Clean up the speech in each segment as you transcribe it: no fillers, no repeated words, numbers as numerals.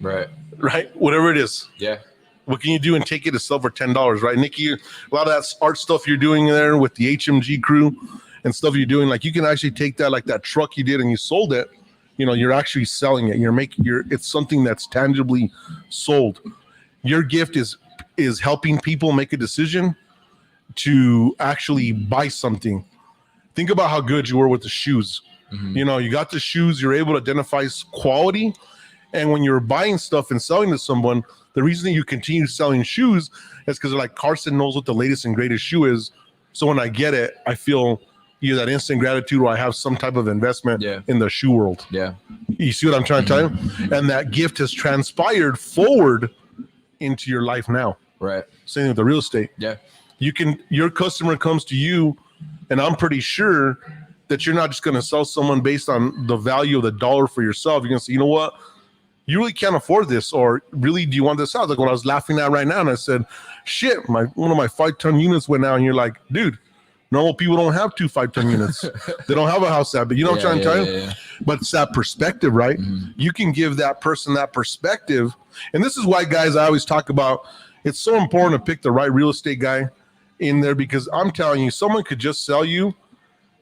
Right. Right. Whatever it is. Yeah. What can you do and take it to sell for $10, right? Nikki, a lot of that art stuff you're doing there with the HMG crew and stuff you're doing, like you can actually take that, like that truck you did and you sold it, you're actually selling it. It's something that's tangibly sold. Your gift is helping people make a decision to actually buy something. Think about how good you were with the shoes. Mm-hmm. You got the shoes, you're able to identify quality. And when you're buying stuff and selling to someone, the reason that you continue selling shoes is because like Carson knows what the latest and greatest shoe is. So when I get it, I feel either that instant gratitude or I have some type of investment in the shoe world. Yeah. You see what I'm trying to tell you? And that gift has transpired forward into your life now. Right. Same with the real estate. Yeah. Your customer comes to you, and I'm pretty sure that you're not just going to sell someone based on the value of the dollar for yourself. You're going to say, you know what? You really can't afford this, or really, do you want this house? Like what I was laughing at right now, and I said, shit, one of my 5-ton units went out, and you're like, dude, normal people don't have 2 5-ton units. They don't have a house that, but you know what I'm trying to tell you? Yeah. But it's that perspective, right? Mm-hmm. You can give that person that perspective. And this is why, guys, I always talk about, it's so important to pick the right real estate guy in there, because I'm telling you, someone could just sell you,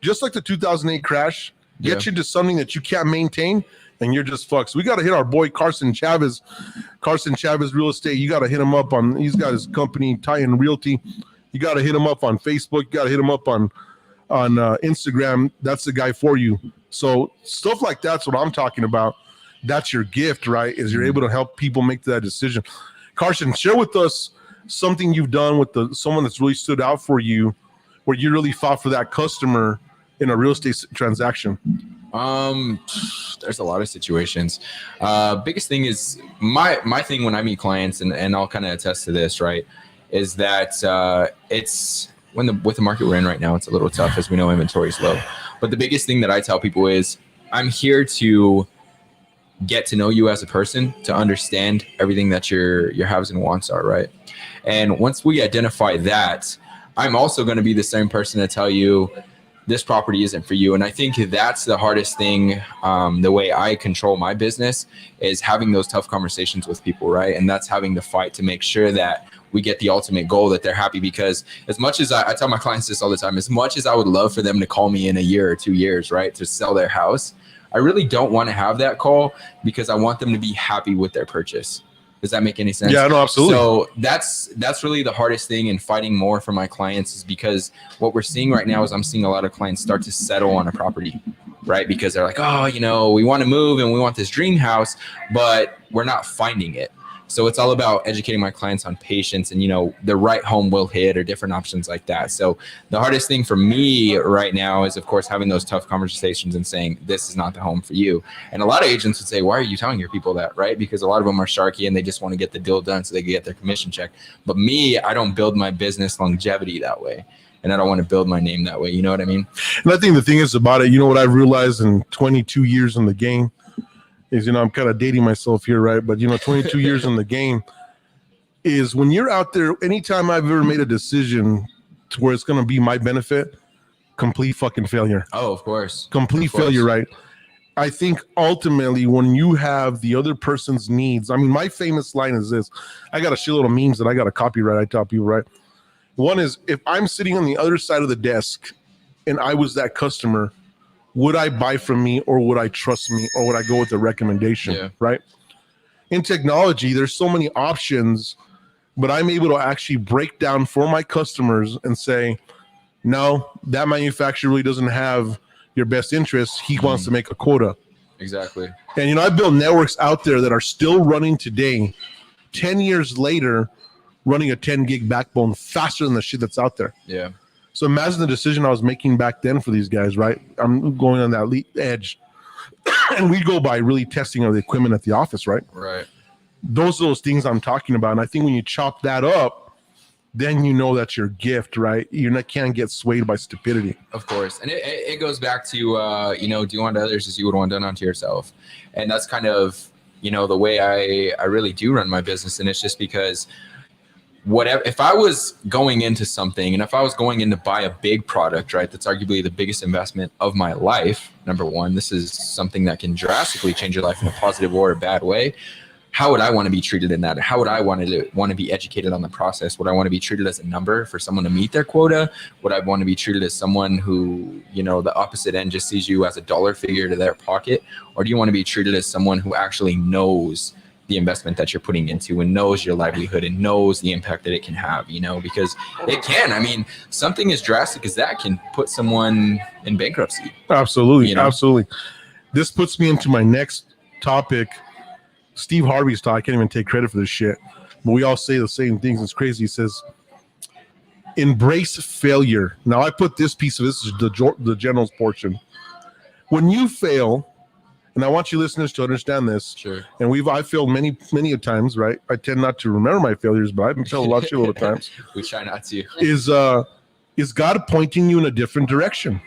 just like the 2008 crash, get you to something that you can't maintain, and you're just fucked. So we got to hit our boy Carson Chavez Real Estate. You got to hit him up he's got his company, Titan Realty. You got to hit him up on Facebook. You got to hit him up on Instagram. That's the guy for you. So stuff like that's what I'm talking about. That's your gift, right? Is you're able to help people make that decision. Carson, share with us something you've done with someone that's really stood out for you, where you really fought for that customer in a real estate transaction. There's a lot of situations. Biggest thing is my thing when I meet clients, and I'll kind of attest to this, right, is that it's with the market we're in right now, it's a little tough, as we know inventory is low. But the biggest thing that I tell people is I'm here to get to know you as a person, to understand everything that your haves and wants are, right? And once we identify that, I'm also going to be the same person to tell you this property isn't for you. And I think that's the hardest thing. The way I control my business is having those tough conversations with people, right? And that's having the fight to make sure that we get the ultimate goal, that they're happy. Because as much as I tell my clients this all the time, as much as I would love for them to call me in a year or 2 years, right, to sell their house, I really don't want to have that call, because I want them to be happy with their purchase. Does that make any sense? Yeah, no, absolutely. So that's really the hardest thing in fighting more for my clients, is because what we're seeing right now is I'm seeing a lot of clients start to settle on a property, right? Because they're like, oh, we want to move and we want this dream house, but we're not finding it. So it's all about educating my clients on patience and, the right home will hit, or different options like that. So the hardest thing for me right now is, of course, having those tough conversations and saying, this is not the home for you. And a lot of agents would say, why are you telling your people that, right? Because a lot of them are sharky and they just want to get the deal done so they can get their commission check. But me, I don't build my business longevity that way. And I don't want to build my name that way. You know what I mean? And I think the thing is about it, what I've realized in 22 years in the game is, I'm kind of dating myself here, right? But, 22 years in the game is when you're out there, anytime I've ever made a decision to where it's going to be my benefit, complete fucking failure. Oh, of course. Complete failure, right? I think ultimately when you have the other person's needs, my famous line is this. I got a shitload of memes that I got to copyright. I tell people, right? One is, if I'm sitting on the other side of the desk and I was that customer, would I buy from me, or would I trust me, or would I go with the recommendation, right? In technology, there's so many options, but I'm able to actually break down for my customers and say, no, that manufacturer really doesn't have your best interests. He wants to make a quota. Exactly. And, I built networks out there that are still running today, 10 years later, running a 10 gig backbone faster than the shit that's out there. Yeah. So imagine the decision I was making back then for these guys, right? I'm going on that edge. And we go by really testing of the equipment at the office, right? Right. Those things I'm talking about. And I think when you chop that up, then that's your gift, right? Can't get swayed by stupidity. Of course. And it goes back to, do unto others as you would want done unto yourself. And that's kind of, the way I really do run my business. And it's just because whatever, if I was going into something, and if I was going in to buy a big product, right, that's arguably the biggest investment of my life, number one, this is something that can drastically change your life in a positive or a bad way. how would I want to be treated in that? How would I want to be educated on the process? Would I want to be treated as a number for someone to meet their quota? Would I want to be treated as someone who, you know, the opposite end just sees you as a dollar figure to their pocket? Or do you want to be treated as someone who actually knows the investment that you're putting into and knows your livelihood and knows the impact that it can have, you know, because it can. I mean, something as drastic as that can put someone in bankruptcy. Absolutely. You know? Absolutely. This puts me into my next topic. Steve Harvey's talk. I can't even take credit for this shit, but we all say the same things. It's crazy. He says, embrace failure. Now I put this piece of this is the general's portion. When you fail, and I want you listeners to understand this. Sure. And I failed many a times, right? I tend not to remember my failures, but I've been telling a lot of shit all the times. We try not to. Is God pointing you in a different direction?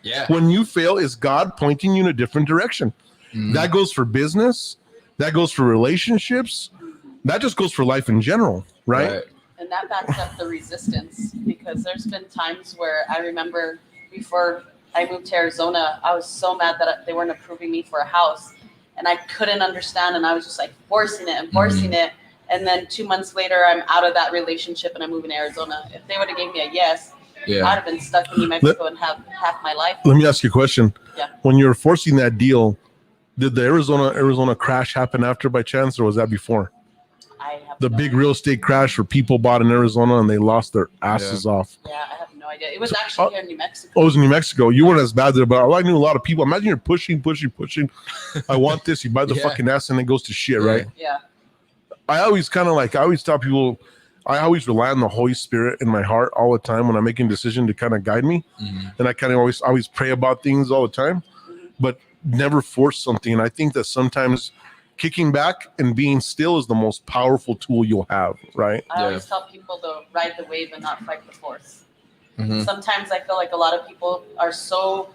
Yeah. When you fail, is God pointing you in a different direction? Mm-hmm. That goes for business. That goes for relationships. That just goes for life in general, right? And that backs up the resistance, because there's been times where I remember before I moved to Arizona, I was so mad that they weren't approving me for a house, and I couldn't understand, and I was just like forcing it. And then 2 months later, I'm out of that relationship and I'm moving to Arizona. If they would have gave me a yes, I'd have been stuck in New Mexico and have half my life. Let me ask you a question. Yeah. When you were forcing that deal, did the Arizona crash happen after by chance, or was that before? The big real estate crash where people bought in Arizona and they lost their asses off. Yeah, I have no idea. It was actually here in New Mexico. Oh, it was in New Mexico. You weren't as bad there, but I knew a lot of people. Imagine you're pushing. I want this. You buy the fucking ass and it goes to shit, right? Yeah. I always tell people, I always rely on the Holy Spirit in my heart all the time when I'm making a decision to kind of guide me. Mm-hmm. And I kind of always pray about things all the time, but never force something. And I think that sometimes kicking back and being still is the most powerful tool you'll have, right? I always tell people to ride the wave and not fight the force. Mm-hmm. Sometimes I feel like a lot of people are so,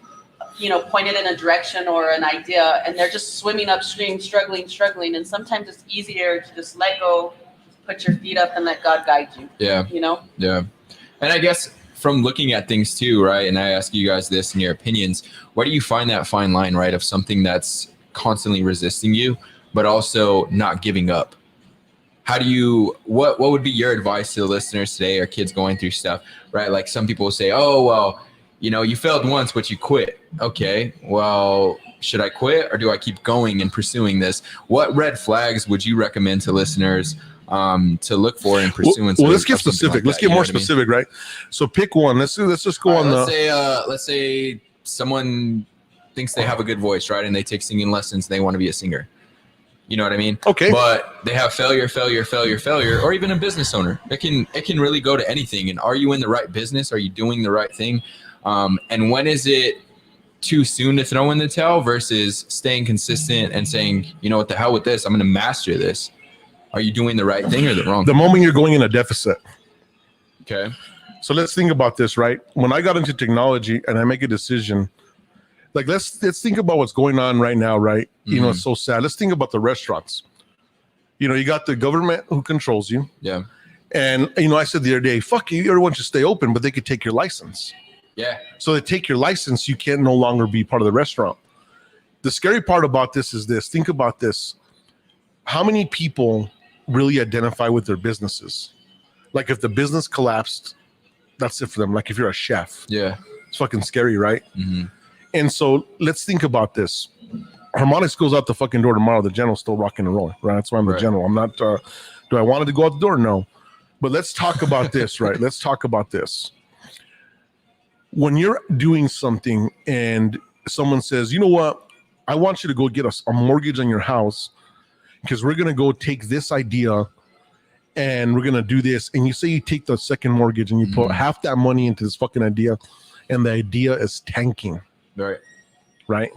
pointed in a direction or an idea, and they're just swimming upstream, struggling. And sometimes it's easier to just let go, put your feet up, and let God guide you. Yeah. Yeah. And I guess from looking at things too, right? And I ask you guys this in your opinions, where do you find that fine line, right? Of something that's constantly resisting you, but also not giving up? How do you, what would be your advice to the listeners today or kids going through stuff, right? Like some people will say, oh, well, you failed once, but you quit. Okay, well, should I quit or do I keep going and pursuing this? What red flags would you recommend to listeners to look for in pursuing? Well, let's get specific. Let's get more specific, right? So pick one. Let's just go on. Let's say someone thinks they have a good voice, right? And they take singing lessons. And they want to be a singer. You know what I mean? Okay. But they have failure, or even a business owner. It can really go to anything. And are you in the right business? Are you doing the right thing? And when is it too soon to throw in the towel versus staying consistent and saying, what the hell with this? I'm going to master this. Are you doing the right thing or the wrong thing? The moment you're going in a deficit. Okay. So let's think about this, right? When I got into technology and I make a decision, like let's think about what's going on right now, right? Mm-hmm. It's so sad. Let's think about the restaurants. You got the government who controls you. Yeah. And I said the other day, fuck you, everyone should stay open, but they could take your license. Yeah. So they take your license, you can no longer be part of the restaurant. The scary part about this is this. Think about this. How many people really identify with their businesses? Like if the business collapsed, that's it for them. Like if you're a chef. Yeah. It's fucking scary, right? Mm-hmm. And so let's think about this. Harmonics goes out the fucking door tomorrow. The general's still rocking and rolling, right? That's why I'm the general. I'm not, do I want it to go out the door? No. But let's talk about this, right? Let's talk about this. When you're doing something and someone says, you know what? I want you to go get a mortgage on your house because we're going to go take this idea and we're going to do this. And you say you take the second mortgage and you put half that money into this fucking idea and the idea is tanking. Right?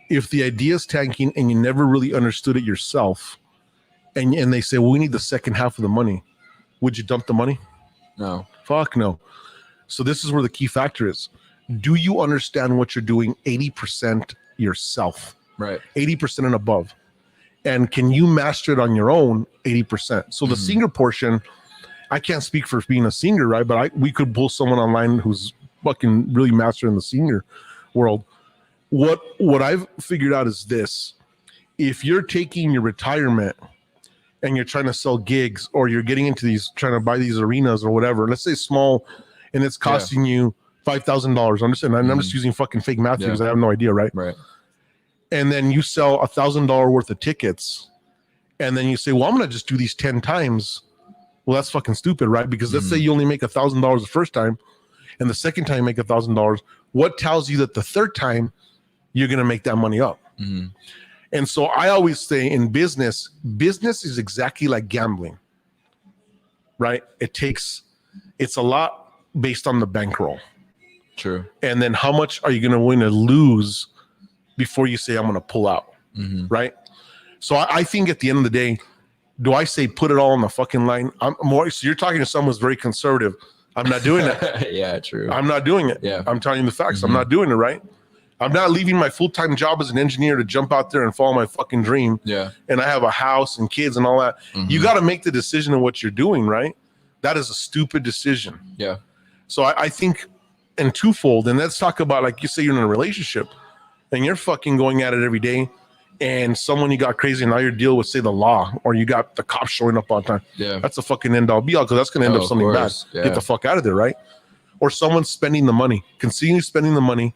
If the idea is tanking and you never really understood it yourself and they say, well, we need the second half of the money, would you dump the money? No. Fuck no. So this is where the key factor is. Do you understand what you're doing 80% yourself? Right. 80% and above. And can you master it on your own 80%? So the singer portion, I can't speak for being a singer, right? But we could pull someone online who's fucking really mastering the singer world. What I've figured out is this. if you're taking your retirement and you're trying to sell gigs, or you're getting into these, trying to buy these arenas or whatever, let's say small, and it's costing you $5,000. Understand? I'm just using fucking fake math because I have no idea, right? Right. And then you sell $1,000 worth of tickets, and then you say, well, I'm going to just do these 10 times. Well, that's fucking stupid, right? Because let's say you only make $1,000 the first time, and the second time you make $1,000. What tells you that the third time you're going to make that money up? And so I always say in business is exactly like gambling, right? It's a lot based on the bankroll. True. And then how much are you going to win or lose before you say, I'm going to pull out, right? So I think at the end of the day, do I say put it all on the fucking line? So you're talking to someone who's very conservative. I'm not doing it. Yeah, true. I'm not doing it. Yeah. I'm telling you the facts. I'm not doing it, right? I'm not leaving my full-time job as an engineer to jump out there and follow my fucking dream. Yeah. And I have a house and kids and all that. You got to make the decision of what you're doing, right? That is a stupid decision. Yeah. So I think in twofold, and let's talk about, like you say, you're in a relationship and you're fucking going at it every day, and someone you got crazy and now you're dealing with, say, the law, or you got the cops showing up all the time. Yeah. That's a fucking end all be all, because that's going to end up something bad. Yeah. Get the fuck out of there, right? Or someone's spending the money, continue spending the money,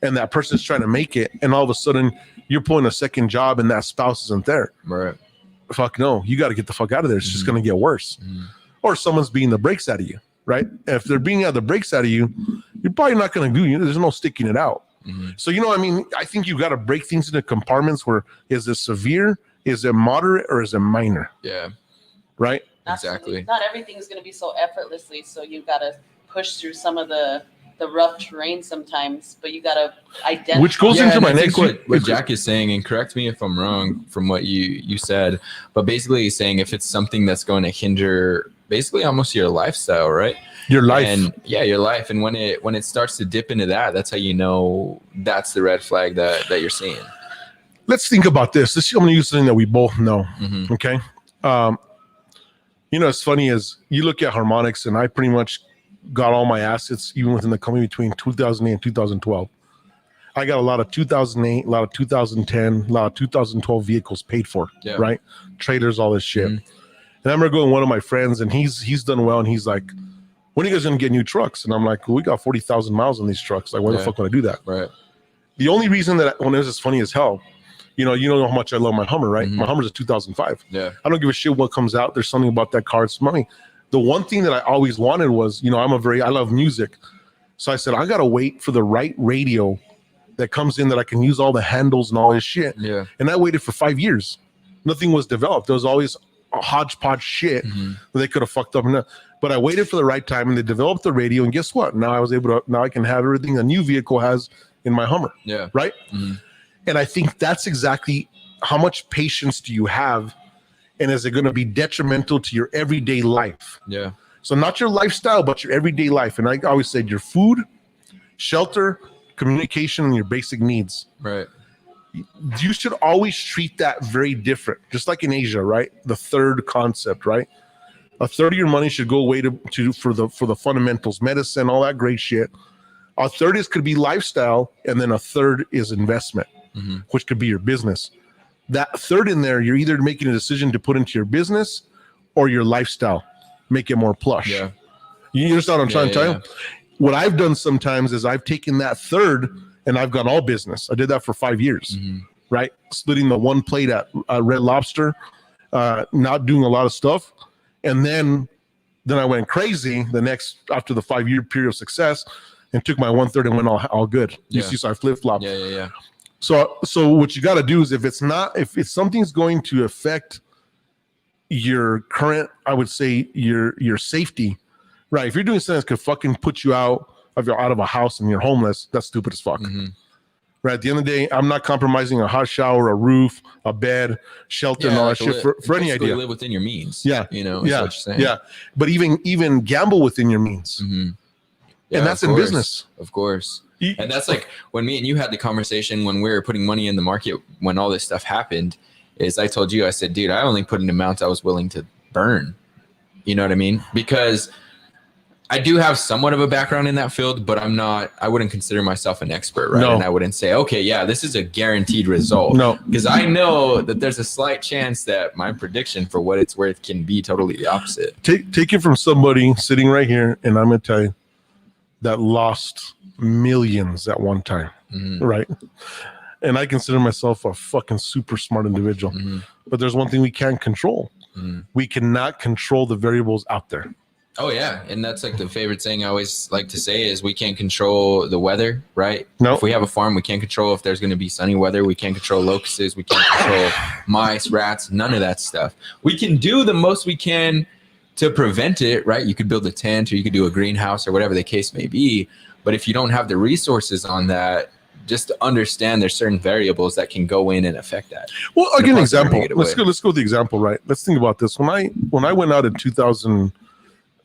and that person's trying to make it, and all of a sudden you're pulling a second job and that spouse isn't there. Right. Fuck no, you got to get the fuck out of there. It's just going to get worse. Or someone's beating the brakes out of you, right? If they're beating out the brakes out of you, you're probably not going to do it. There's no sticking it out. So, you know what I mean? I think you got to break things into compartments where, is it severe, is it moderate, or is it minor? Yeah. Right? Exactly. Not everything is going to be so effortlessly, so you've got to push through some of the rough terrain sometimes, but you got to identify. Which goes into my next what Jack is saying, and correct me if I'm wrong from what you said, but basically he's saying if it's something that's going to hinder basically almost your lifestyle, right? Your life. And your life. And when it starts to dip into that, that's how you know that's the red flag that you're seeing. Let's think about this. I'm going to use something that we both know. Okay. It's funny is you look at harmonics, and I pretty much got all my assets, even within the company, between 2008 and 2012. I got a lot of 2008, a lot of 2010, a lot of 2012 vehicles paid for, right? Trailers, all this shit. And I remember going to one of my friends, and he's done well, and he's like, when are you guys going to get new trucks? And I'm like, well, we got 40,000 miles on these trucks. Like, why the fuck would I do that? Right. The only reason that when it was as funny as hell, you know how much I love my Hummer, right? My Hummer's a 2005. Yeah. I don't give a shit what comes out. There's something about that car. It's money. The one thing that I always wanted was, I love music. So I said, I got to wait for the right radio that comes in that I can use all the handles and all this shit. Yeah. And I waited for 5 years. Nothing was developed. There was always a hodgepodge shit that they could have fucked up. But I waited for the right time, and they developed the radio. And guess what? Now I can have everything a new vehicle has in my Hummer. Yeah. Right. And I think that's exactly how much patience do you have, and is it going to be detrimental to your everyday life? Yeah. So not your lifestyle, but your everyday life. And I always said your food, shelter, communication, and your basic needs. Right. You should always treat that very different. Just like in Asia, right? The third concept, right? A third of your money should go away for the fundamentals, medicine, all that great shit. A third could be lifestyle, and then a third is investment, which could be your business. That third in there, you're either making a decision to put into your business or your lifestyle, make it more plush. Yeah. You understand what I'm trying to tell you? What I've done sometimes is I've taken that third and I've gone all business. I did that for 5 years, right? Splitting the one plate at Red Lobster, not doing a lot of stuff. And then I went crazy after the 5 year period of success, and took my 1/3 and went all good. You see, so I flip-flopped. Yeah. So what you got to do is if something's going to affect your current, I would say your safety, right? If you're doing something that could fucking put you out of a house and you're homeless, that's stupid as fuck. Right? At the end of the day, I'm not compromising a hot shower, a roof, a bed, shelter, and all that shit for any idea. Live within your means. Yeah. Is what you're saying. Yeah. But even gamble within your means. Yeah, and that's in business. Of course. And that's like when me and you had the conversation when we were putting money in the market, when all this stuff happened, is I told you, I said, dude, I only put an amount I was willing to burn. You know what I mean? Because I do have somewhat of a background in that field, but I wouldn't consider myself an expert, right? No. And I wouldn't say, okay, yeah, this is a guaranteed result. No. Because I know that there's a slight chance that my prediction for what it's worth can be totally the opposite. Take it from somebody sitting right here, and I'm going to tell you, that lost millions at one time, right? And I consider myself a fucking super smart individual. But there's one thing we can't control. We cannot control the variables out there. Oh, yeah. And that's like the favorite thing I always like to say is we can't control the weather, right? No. If we have a farm, we can't control if there's going to be sunny weather. We can't control locusts. We can't control mice, rats, none of that stuff. We can do the most we can to prevent it, right? You could build a tent or you could do a greenhouse or whatever the case may be. But if you don't have the resources on that, just to understand there's certain variables that can go in and affect that. Well, I'll give an example. Let's go with the example, right? Let's think about this. When I went out in 2000,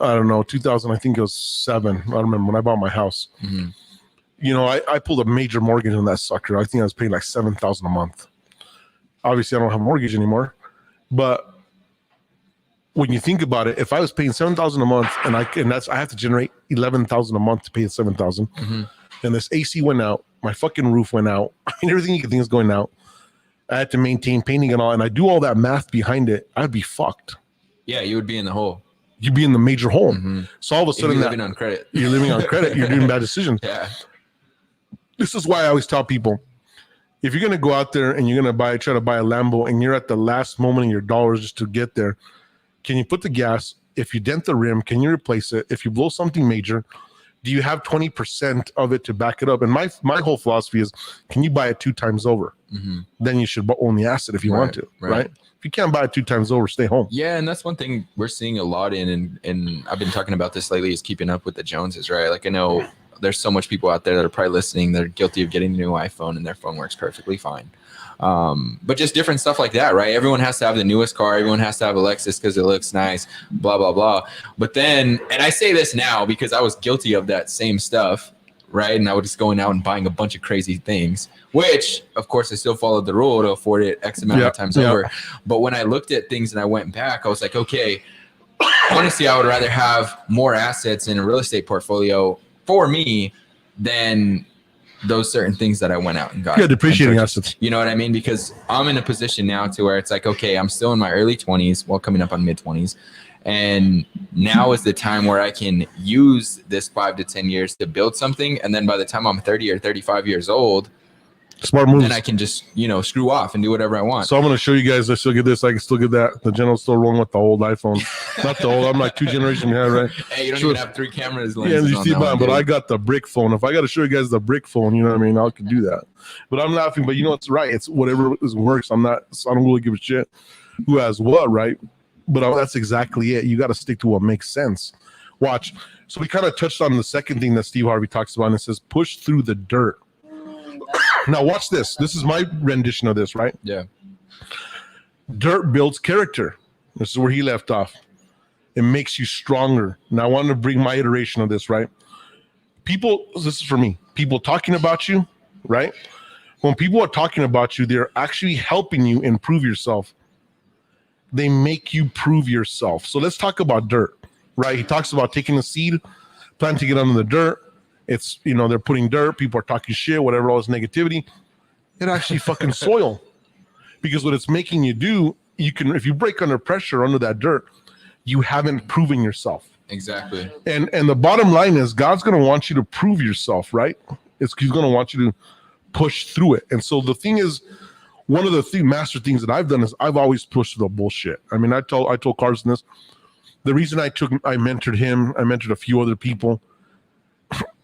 I think it was 7. I don't remember when I bought my house. You know, I pulled a major mortgage on that sucker. I think I was paying like $7,000 a month. Obviously, I don't have a mortgage anymore. But when you think about it, if I was paying $7,000 a month and I have to generate $11,000 a month to pay the $7,000, and this AC went out, my fucking roof went out. I mean, everything you can think is going out. I had to maintain painting and all, and I do all that math behind it. I'd be fucked. Yeah, you would be in the hole. You'd be in the major hole. So all of a sudden, you're living on credit. You're living on credit. You're doing bad decisions. Yeah. This is why I always tell people, if you're gonna go out there and you're gonna try to buy a Lambo, and you're at the last moment of your dollars just to get there, can you put the gas? If you dent the rim, can you replace it? If you blow something major, do you have 20% of it to back it up? And my whole philosophy is, can you buy it 2 times over? Then you should own the asset if you want to, right? If you can't buy it 2 times over, stay home. Yeah, and that's one thing we're seeing a lot in, and I've been talking about this lately, is keeping up with the Joneses, right? Like, I know there's so much people out there that are probably listening, they're guilty of getting a new iPhone and their phone works perfectly fine. But just different stuff like that, right? Everyone has to have the newest car. Everyone has to have a Lexus because it looks nice, blah, blah, blah. But then, and I say this now because I was guilty of that same stuff, right? And I was just going out and buying a bunch of crazy things, which, of course, I still followed the rule to afford it X amount of times over. But when I looked at things and I went back, I was like, okay, honestly, I would rather have more assets in a real estate portfolio for me than those certain things that I went out and got. Yeah, depreciating assets. You know what I mean? Because I'm in a position now to where it's like, okay, I'm still in my early 20s, well, coming up on mid 20s. And now is the time where I can use this 5 to 10 years to build something. And then by the time I'm 30 or 35 years old, smart moves. Then I can just, screw off and do whatever I want. So I'm going to show you guys. I still get this. I can still get that. The general's still rolling with the old iPhone. Not the old. I'm like 2 generations behind, right? Hey, you don't even have 3 cameras. Yeah, you see that, but I got the brick phone. If I got to show you guys the brick phone, you know what I mean? I can do that. But I'm laughing. But it's right. It's whatever works. I don't really give a shit who has what, right? But that's exactly it. You got to stick to what makes sense. Watch. So we kind of touched on the second thing that Steve Harvey talks about, and it says push through the dirt. Now watch this. This is my rendition of this, right? Yeah. Dirt builds character. This is where he left off. It makes you stronger. Now I want to bring my iteration of this, right? This is for me. People talking about you, right? When people are talking about you, they're actually helping you improve yourself. They make you prove yourself. So let's talk about dirt, right? He talks about taking a seed, planting it under the dirt. It's, they're putting dirt, people are talking shit, whatever, all this negativity. It actually fucking soil. Because what it's making you do, if you break under pressure under that dirt, you haven't proven yourself. Exactly. And the bottom line is God's going to want you to prove yourself, right? He's going to want you to push through it. And so the thing is, one of the master things that I've done is I've always pushed the bullshit. I mean, I told Carson this. The reason I mentored him, I mentored a few other people.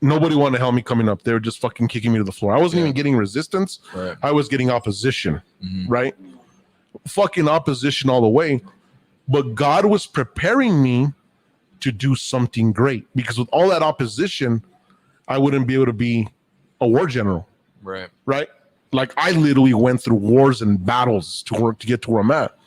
Nobody wanted to help me coming up. They were just fucking kicking me to the floor. I wasn't even getting resistance. Right. I was getting opposition, right? Fucking opposition all the way. But God was preparing me to do something great, because with all that opposition, I wouldn't be able to be a war general. Right. Right? Like, I literally went through wars and battles to get to where I'm at.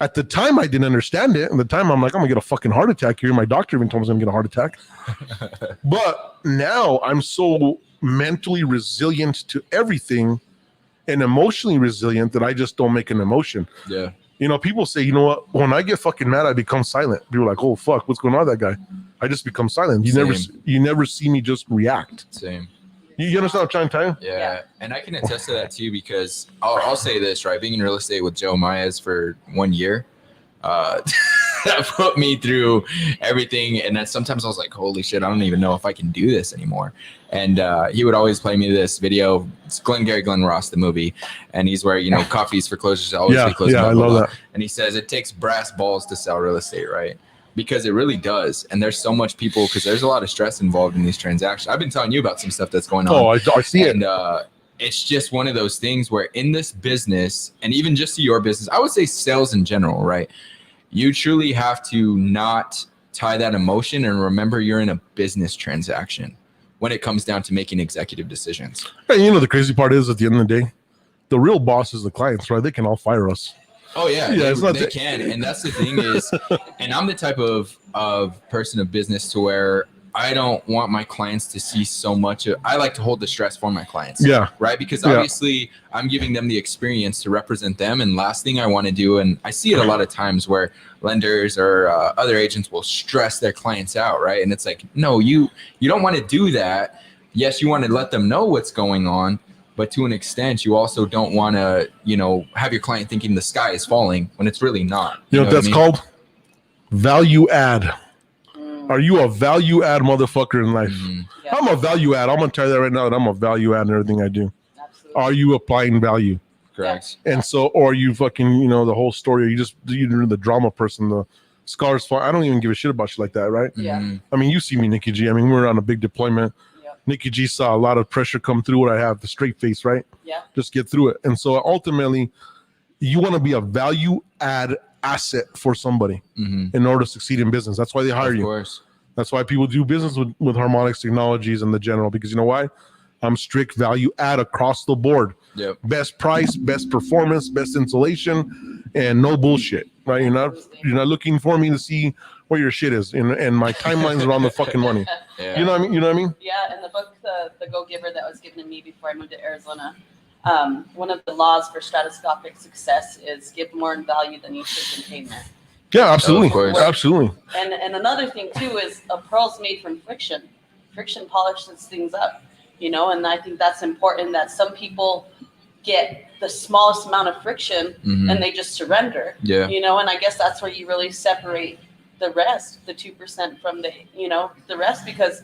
At the time, I didn't understand it. At the time, I'm like, I'm going to get a fucking heart attack here. My doctor even told me I'm going to get a heart attack. But now I'm so mentally resilient to everything and emotionally resilient that I just don't make an emotion. Yeah. People say, what? When I get fucking mad, I become silent. People are like, oh, fuck, what's going on with that guy? I just become silent. You Same. never see me just react. Same. You understand what I'm trying to tell you? Yeah. And I can attest to that too, because I'll say this, right? Being in real estate with Joe Myers for 1 year, that put me through everything. And then sometimes I was like, holy shit, I don't even know if I can do this anymore. And he would always play me this video. It's Glenn Ross, the movie. And he's where, coffees for closers always be closing. Yeah, I love that. And he says it takes brass balls to sell real estate, right? Because it really does. And there's so much people, because there's a lot of stress involved in these transactions. I've been telling you about some stuff that's going on. Oh, I see it. And it's just one of those things where in this business, and even just to your business, I would say sales in general, right? You truly have to not tie that emotion and remember you're in a business transaction when it comes down to making executive decisions. And the crazy part is, at the end of the day, the real boss is the clients, right? They can all fire us. Oh yeah, they can. And that's the thing is, and I'm the type of person of business to where I don't want my clients to see so much. I like to hold the stress for my clients. Yeah. Right. Because obviously I'm giving them the experience to represent them. And last thing I want to do, and I see it a lot of times where lenders or other agents will stress their clients out. Right. And it's like, no, you don't want to do that. Yes, you want to let them know what's going on. But to an extent, you also don't want to, have your client thinking the sky is falling when it's really not. You know what that's called? Value add. Are you a value add motherfucker in life? Mm-hmm. Yeah. I'm a value add. I'm going to tell you that right now, that I'm a value add in everything I do. Absolutely. Are you applying value? Correct. And so, or you fucking, the whole story, or you're the drama person, the scars fall. I don't even give a shit about shit like that, right? Yeah. Mm-hmm. I mean, you see me, Nikki G. I mean, we're on a big deployment. Nikki G saw a lot of pressure come through what I have, the straight face, right? Yeah. Just get through it. And so ultimately, you want to be a value add asset for somebody in order to succeed in business. That's why they hire you. Of course. That's why people do business with Harmonics Technologies and the general, because you know why? I'm strict value add across the board. Yep. Best price, best performance, best insulation, and no bullshit. Right? You're not looking for me to see where your shit is, and my timeline's around the fucking money. Yeah. You know what I mean? Yeah, in the book, the Go Giver that was given to me before I moved to Arizona, one of the laws for stratoscopic success is give more in value than you should containment. Yeah, absolutely. Of course. Absolutely. And another thing too is a pearl's made from friction. Friction polishes things up, and I think that's important, that some people get the smallest amount of friction and they just surrender. Yeah. And I guess that's where you really separate the rest, the 2% from the rest, because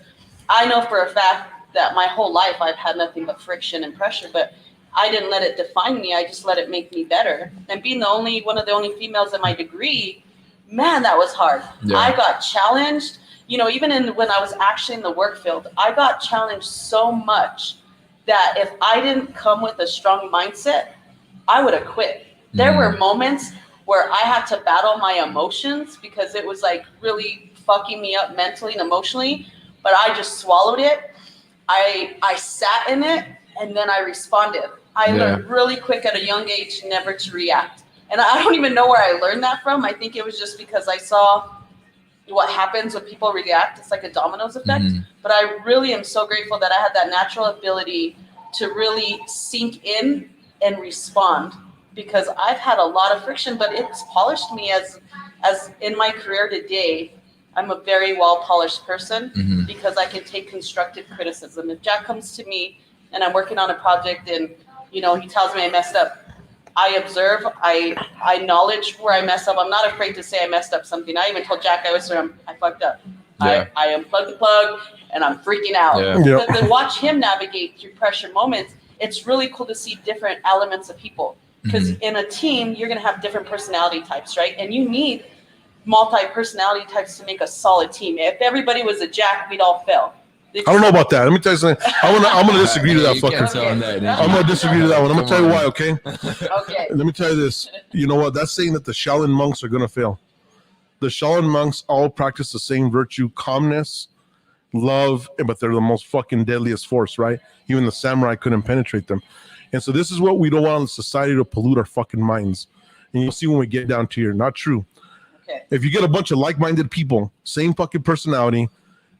I know for a fact that my whole life I've had nothing but friction and pressure, but I didn't let it define me. I just let it make me better. And being one of the only females in my degree, man, that was hard. Yeah. I got challenged, even when I was actually in the work field, I got challenged so much that if I didn't come with a strong mindset, I would have quit. There were moments where I had to battle my emotions because it was like really fucking me up mentally and emotionally, but I just swallowed it. I sat in it and then I responded. I learned really quick at a young age never to react. And I don't even know where I learned that from. I think it was just because I saw what happens when people react. It's like a dominoes effect. But I really am so grateful that I had that natural ability to really sink in and respond, because I've had a lot of friction, but it's polished me as in my career today. I'm a very well polished person because I can take constructive criticism. If Jack comes to me and I'm working on a project and he tells me I messed up, I observe, I acknowledge where I mess up. I'm not afraid to say I messed up something. I even told Jack I fucked up. Yeah. I unplugged the plug and I'm freaking out. Yeah. But then watch him navigate through pressure moments. It's really cool to see different elements of people, because in a team, you're going to have different personality types, right? And you need multi-personality types to make a solid team. If everybody was a Jack, we'd all fail. I don't know about that. Let me tell you something. I'm gonna disagree to that You can't fucker. tell him that, I'm gonna disagree to that one. I'm gonna tell you why, okay? Okay. Let me tell you this. You know what? That's saying that the Shaolin monks are gonna fail. The Shaolin monks all practice the same virtue: calmness, love, but they're the most fucking deadliest force, right? Even the samurai couldn't penetrate them. And so this is what we don't want in society, to pollute our fucking minds. And you'll see when we get down to here. Not true. Okay. If you get a bunch of like-minded people, same fucking personality,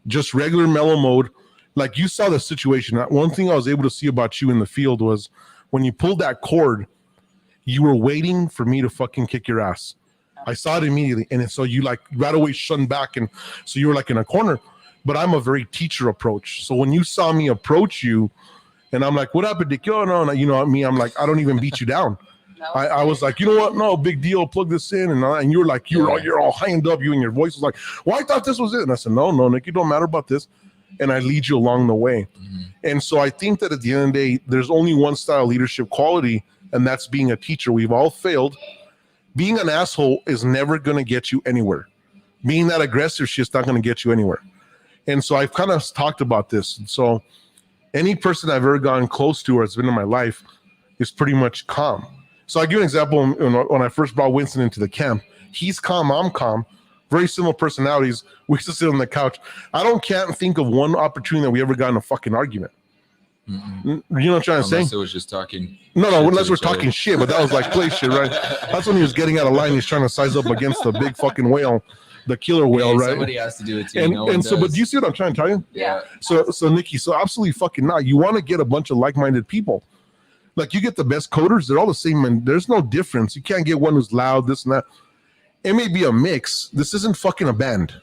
just regular mellow mode, like you saw the situation. One thing I was able to see about you in the field was when you pulled that cord, you were waiting for me to fucking kick your ass. I saw it immediately. And so you like right away shunned back. And so you were like in a corner. But I'm a very teacher approach. So when you saw me approach you and I'm like, what happened, Dick? Oh, no, you know me. I'm like, I don't even beat you down. I was like, you know what? No, big deal. Plug this in. And you were like, you're all hand up. You and your voice was like, well, I thought this was it. And I said, no, Nick, it don't matter about this. And I lead you along the way. Mm-hmm. And so I think that at the end of the day, there's only one style of leadership quality, and that's being a teacher. We've all failed. Being an asshole is never going to get you anywhere. Being that aggressive shit's not going to get you anywhere. And so I've kind of talked about this. So any person I've ever gotten close to or has been in my life is pretty much calm. So I'll give you an example. When I first brought Winston into the camp, he's calm, I'm calm. Very similar personalities. We used to sit on the couch. Can't think of one opportunity that we ever got in a fucking argument. Mm-hmm. You know what I'm trying to say? Unless it was just talking. No, unless we're talking shit, but that was like play shit, right? That's when he was getting out of line. He's trying to size up against the big fucking whale, the killer whale, right? Somebody has to do it too. And so, but do you see what I'm trying to tell you? Yeah. So Nikki, so absolutely fucking not. You want to get a bunch of like-minded people. Like you get the best coders, they're all the same, and there's no difference. You can't get one who's loud, this and that. It may be a mix. This isn't fucking a band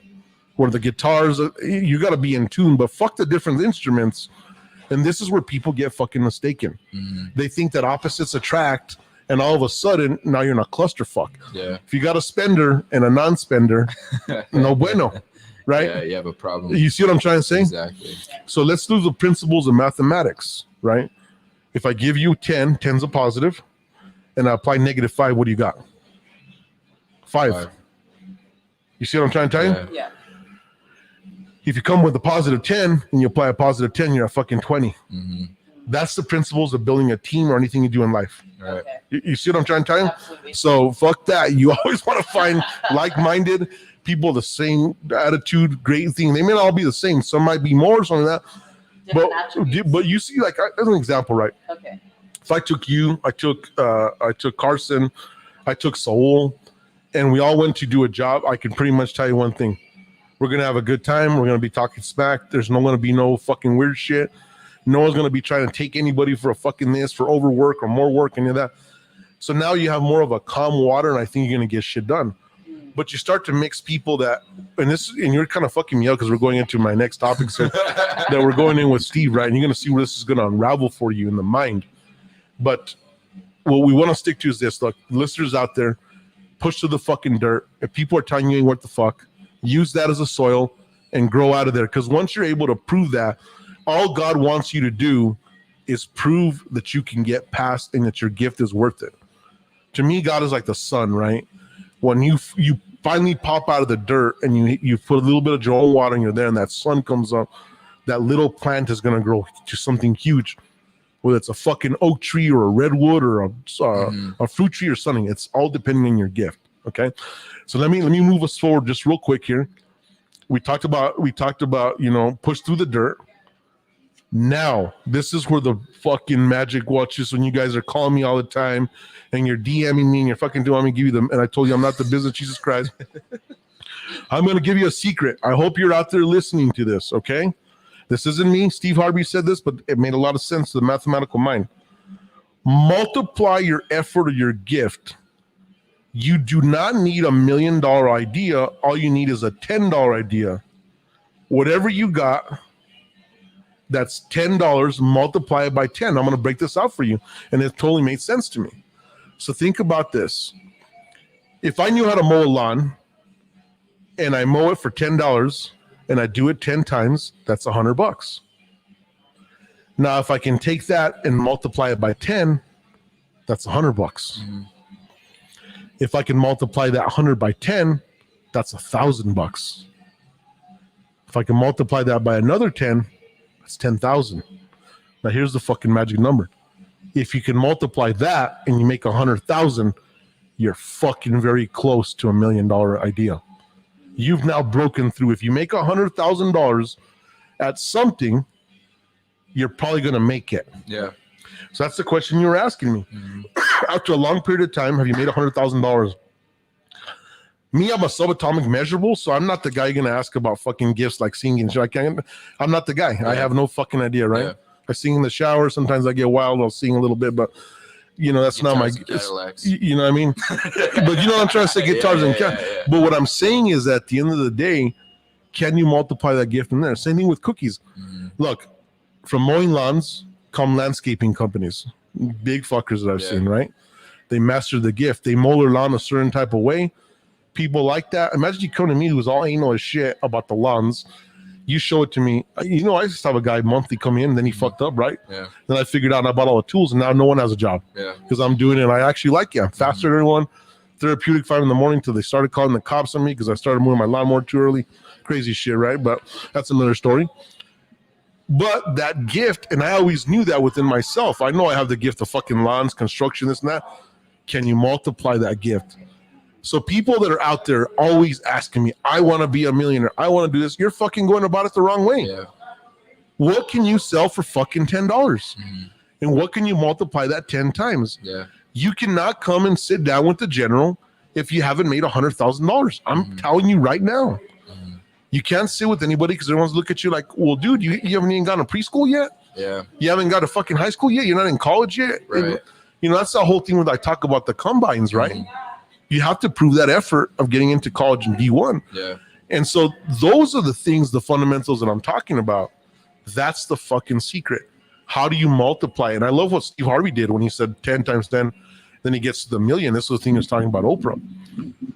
where the guitars, you got to be in tune, but fuck the different instruments. And this is where people get fucking mistaken. Mm-hmm. They think that opposites attract, and all of a sudden, now you're in a clusterfuck. Yeah. If you got a spender and a non-spender, no bueno, right? Yeah, you have a problem. You see what I'm trying to say? Exactly. So let's do the principles of mathematics, right? If I give you 10, 10's a positive, and I apply -5, what do you got? 5. You see what I'm trying to tell you? Yeah. If you come with a positive 10 and you apply a positive 10, you're a fucking 20. Mm-hmm. That's the principles of building a team or anything you do in life. Right. Okay. You see what I'm trying to tell you? Absolutely. So fuck that. You always want to find like-minded people, the same attitude, great thing. They may not all be the same. Some might be more, something like that. But you see, like as an example, right? Okay. If I took you, I took Carson, I took Saul, and we all went to do a job, I can pretty much tell you one thing. We're going to have a good time. We're going to be talking smack. There's no going to be no fucking weird shit. No one's going to be trying to take anybody for a fucking this, for overwork or more work, any of that. So now you have more of a calm water, and I think you're going to get shit done. But you start to mix people that, and you're kind of fucking me up because we're going into my next topic so, that we're going in with Steve, right? And you're going to see where this is going to unravel for you in the mind. But what we want to stick to is this. Look, listeners out there, push to the fucking dirt. If people are telling you ain't what the fuck, use that as a soil and grow out of there. Because once you're able to prove that, all God wants you to do is prove that you can get past and that your gift is worth it. To me, God is like the sun, right? When you finally pop out of the dirt and you put a little bit of your own water and you're there and that sun comes up, that little plant is going to grow to something huge. Whether it's a fucking oak tree or a redwood or a fruit tree or something, it's all depending on your gift. Okay, so let me move us forward just real quick here. We talked about push through the dirt. Now this is where the fucking magic watches. When you guys are calling me all the time and you're DMing me and you're fucking doing me, give you them. And I told you I'm not the business Jesus Christ. I'm gonna give you a secret. I hope you're out there listening to this. Okay. This isn't me. Steve Harvey said this, but it made a lot of sense to the mathematical mind. Multiply your effort or your gift. You do not need $1 million idea. All you need is a $10 idea. Whatever you got, that's $10, multiply it by 10. I'm going to break this out for you. And it totally made sense to me. So think about this. If I knew how to mow a lawn and I mow it for $10, and I do it 10 times, that's $100. Now, if I can take that and multiply it by 10, that's $100. Mm-hmm. If I can multiply that 100 by 10, that's $1,000. If I can multiply that by another 10, that's 10,000. Now, here's the fucking magic number. If you can multiply that and you make 100,000, you're fucking very close to $1 million idea. You've now broken through. If you make $100,000 at something, you're probably going to make it. Yeah. So that's the question you were asking me. Mm-hmm. After a long period of time, have you made $100,000? Me, I'm a subatomic measurable, so I'm not the guy you're going to ask about fucking gifts like singing. I'm not the guy. Yeah. I have no fucking idea, right? Yeah. I sing in the shower. Sometimes I get wild. I'll sing a little bit, but You know, that's not my. You know what I mean? But you know what I'm trying to say, guitars and But what I'm saying is, at the end of the day, can you multiply that gift in there? Same thing with cookies. Look, from mowing lawns come landscaping companies, big fuckers that I've seen, right? They master the gift. They mow their lawn a certain type of way. People like that. Imagine you come to me who's all anal as shit about the lawns. You show it to me. You know, I used to have a guy monthly come in, and then he fucked up, right? Yeah. Then I figured out, and I bought all the tools, and now no one has a job. Yeah. Because I'm doing it, and I actually like it. I'm faster than everyone. Therapeutic 5 in the morning till they started calling the cops on me because I started moving my lawnmower too early. Crazy shit, right? But that's another story. But that gift, and I always knew that within myself. I know I have the gift of fucking lawns, construction, this and that. Can you multiply that gift? So people that are out there always asking me, I want to be a millionaire. I want to do this. You're fucking going about it the wrong way. Yeah. What can you sell for fucking $10? And what can you multiply that 10 times? Yeah. You cannot come and sit down with the general if you haven't made $100,000. I'm telling you right now. You can't sit with anybody because everyone's look at you like, well, dude, you haven't even gone to preschool yet? Yeah. You haven't got to fucking high school yet? You're not in college yet? Right. And, you know, that's the whole thing when I talk about the combines, right? You have to prove that effort of getting into college in D1. Yeah. And so those are the things, the fundamentals that I'm talking about. That's the fucking secret. How do you multiply? And I love what Steve Harvey did when he said 10 times 10, then he gets to the million. This is the thing he was talking about Oprah.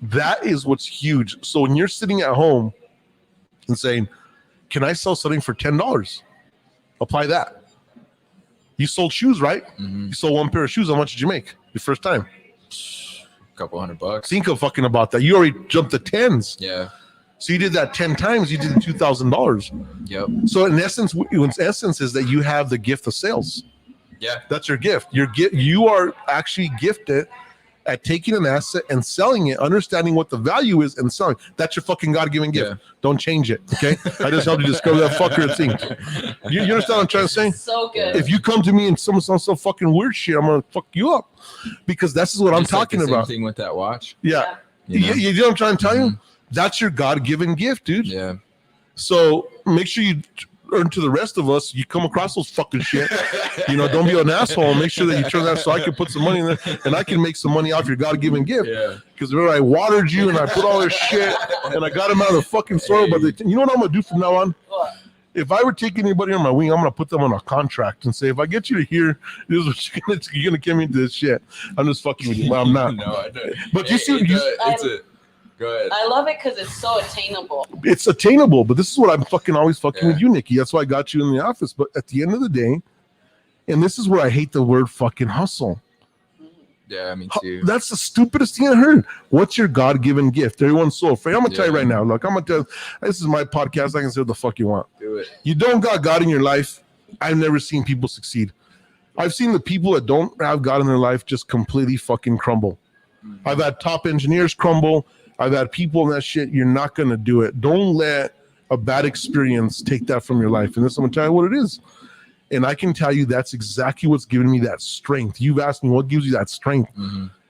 That is what's huge. So when you're sitting at home and saying, can I sell something for $10? Apply that. You sold shoes, right? You sold one pair of shoes. How much did you make your first time? Couple $100. Think of fucking about that. You already jumped to tens. Yeah. So you did that 10 times. You did $2,000. Yep. So in essence is that you have the gift of sales. Yeah. That's your gift. You are actually gifted at taking an asset and selling it, understanding what the value is and selling. That's your fucking God-given gift. Yeah. Don't change it. Okay. I just helped you discover that fucker thing. You understand what I'm trying to say? So good. If you come to me and someone sounds so fucking weird shit, I'm gonna fuck you up because this is what I'm talking about. Same thing with that watch. Yeah. You know what I'm trying to tell you? That's your God-given gift, dude. Yeah. So make sure you earn to the rest of us. You come across those fucking shit. You know, don't be an asshole. Make sure that you turn that so I can put some money in there and I can make some money off your God-given gift. Yeah. Because remember, I watered you and I put all this shit and I got him out of the fucking soil. But you know what I'm gonna do from now on? What? If I were taking anybody on my wing, I'm gonna put them on a contract and say, if I get you to here, this is what you're gonna get me into this shit. I'm just fucking with you. Well, I'm not. No, I don't. But Go ahead. I love it because it's so attainable. It's attainable, but this is what I'm fucking always fucking with you, Nikki. That's why I got you in the office. But at the end of the day, and this is where I hate the word fucking hustle. Yeah, me too. That's the stupidest thing I heard. What's your God-given gift? Everyone's so afraid. I'm gonna tell you right now. Look, I'm gonna tell you, this is my podcast. I can say what the fuck you want. Do it. You don't got God in your life. I've never seen people succeed. I've seen the people that don't have God in their life just completely fucking crumble. I've had top engineers crumble. I've had people in that shit. You're not going to do it. Don't let a bad experience take that from your life. And this, I'm going to tell you what it is. And I can tell you that's exactly what's giving me that strength. You've asked me what gives you that strength.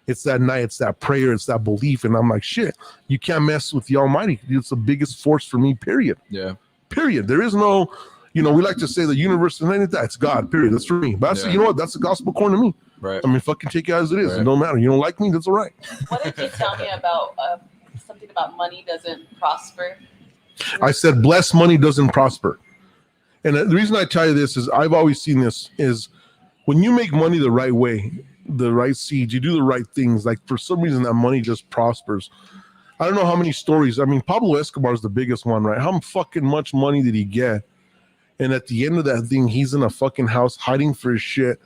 It's that night. It's that prayer. It's that belief. And I'm like, shit, you can't mess with the Almighty. It's the biggest force for me, period. Yeah. Period. There is no, you know, we like to say the universe and anything. It's God, period. That's for me. But that's, you know what? That's the gospel according to me. Right. I mean, fucking take it as it is. Right. It don't matter. You don't like me, that's all right. What did you tell me about something about money doesn't prosper? I said blessed money doesn't prosper. And the reason I tell you this is I've always seen this is when you make money the right way, the right seeds, you do the right things, like for some reason that money just prospers. I don't know how many stories. I mean, Pablo Escobar is the biggest one, right? How fucking much money did he get? And at the end of that thing, he's in a fucking house hiding for his shit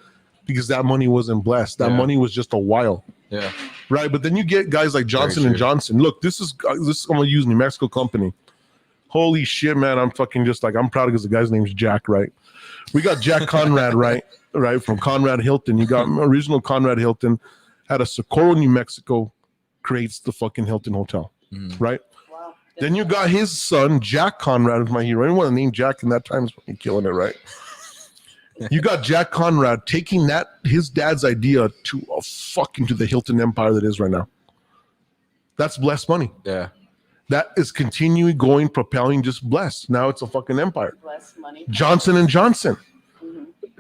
because that money wasn't blessed. That money was just a while. Yeah. Right. But then you get guys like Johnson and Johnson. Look, this is I'm gonna use New Mexico company. Holy shit, man. I'm fucking just like, I'm proud because the guy's name's Jack, right? We got Jack Conrad, right, from Conrad Hilton. You got original Conrad Hilton out of Socorro, New Mexico, creates the fucking Hilton Hotel, right? Wow. Then you got his son, Jack Conrad, who's my hero. Anyone named Jack in that time is fucking killing it, right? You got Jack Conrad taking his dad's idea to the Hilton empire that is right now. That's blessed money. Yeah. That is continuing going, propelling, just blessed. Now it's a fucking empire. Blessed money. Johnson and Johnson.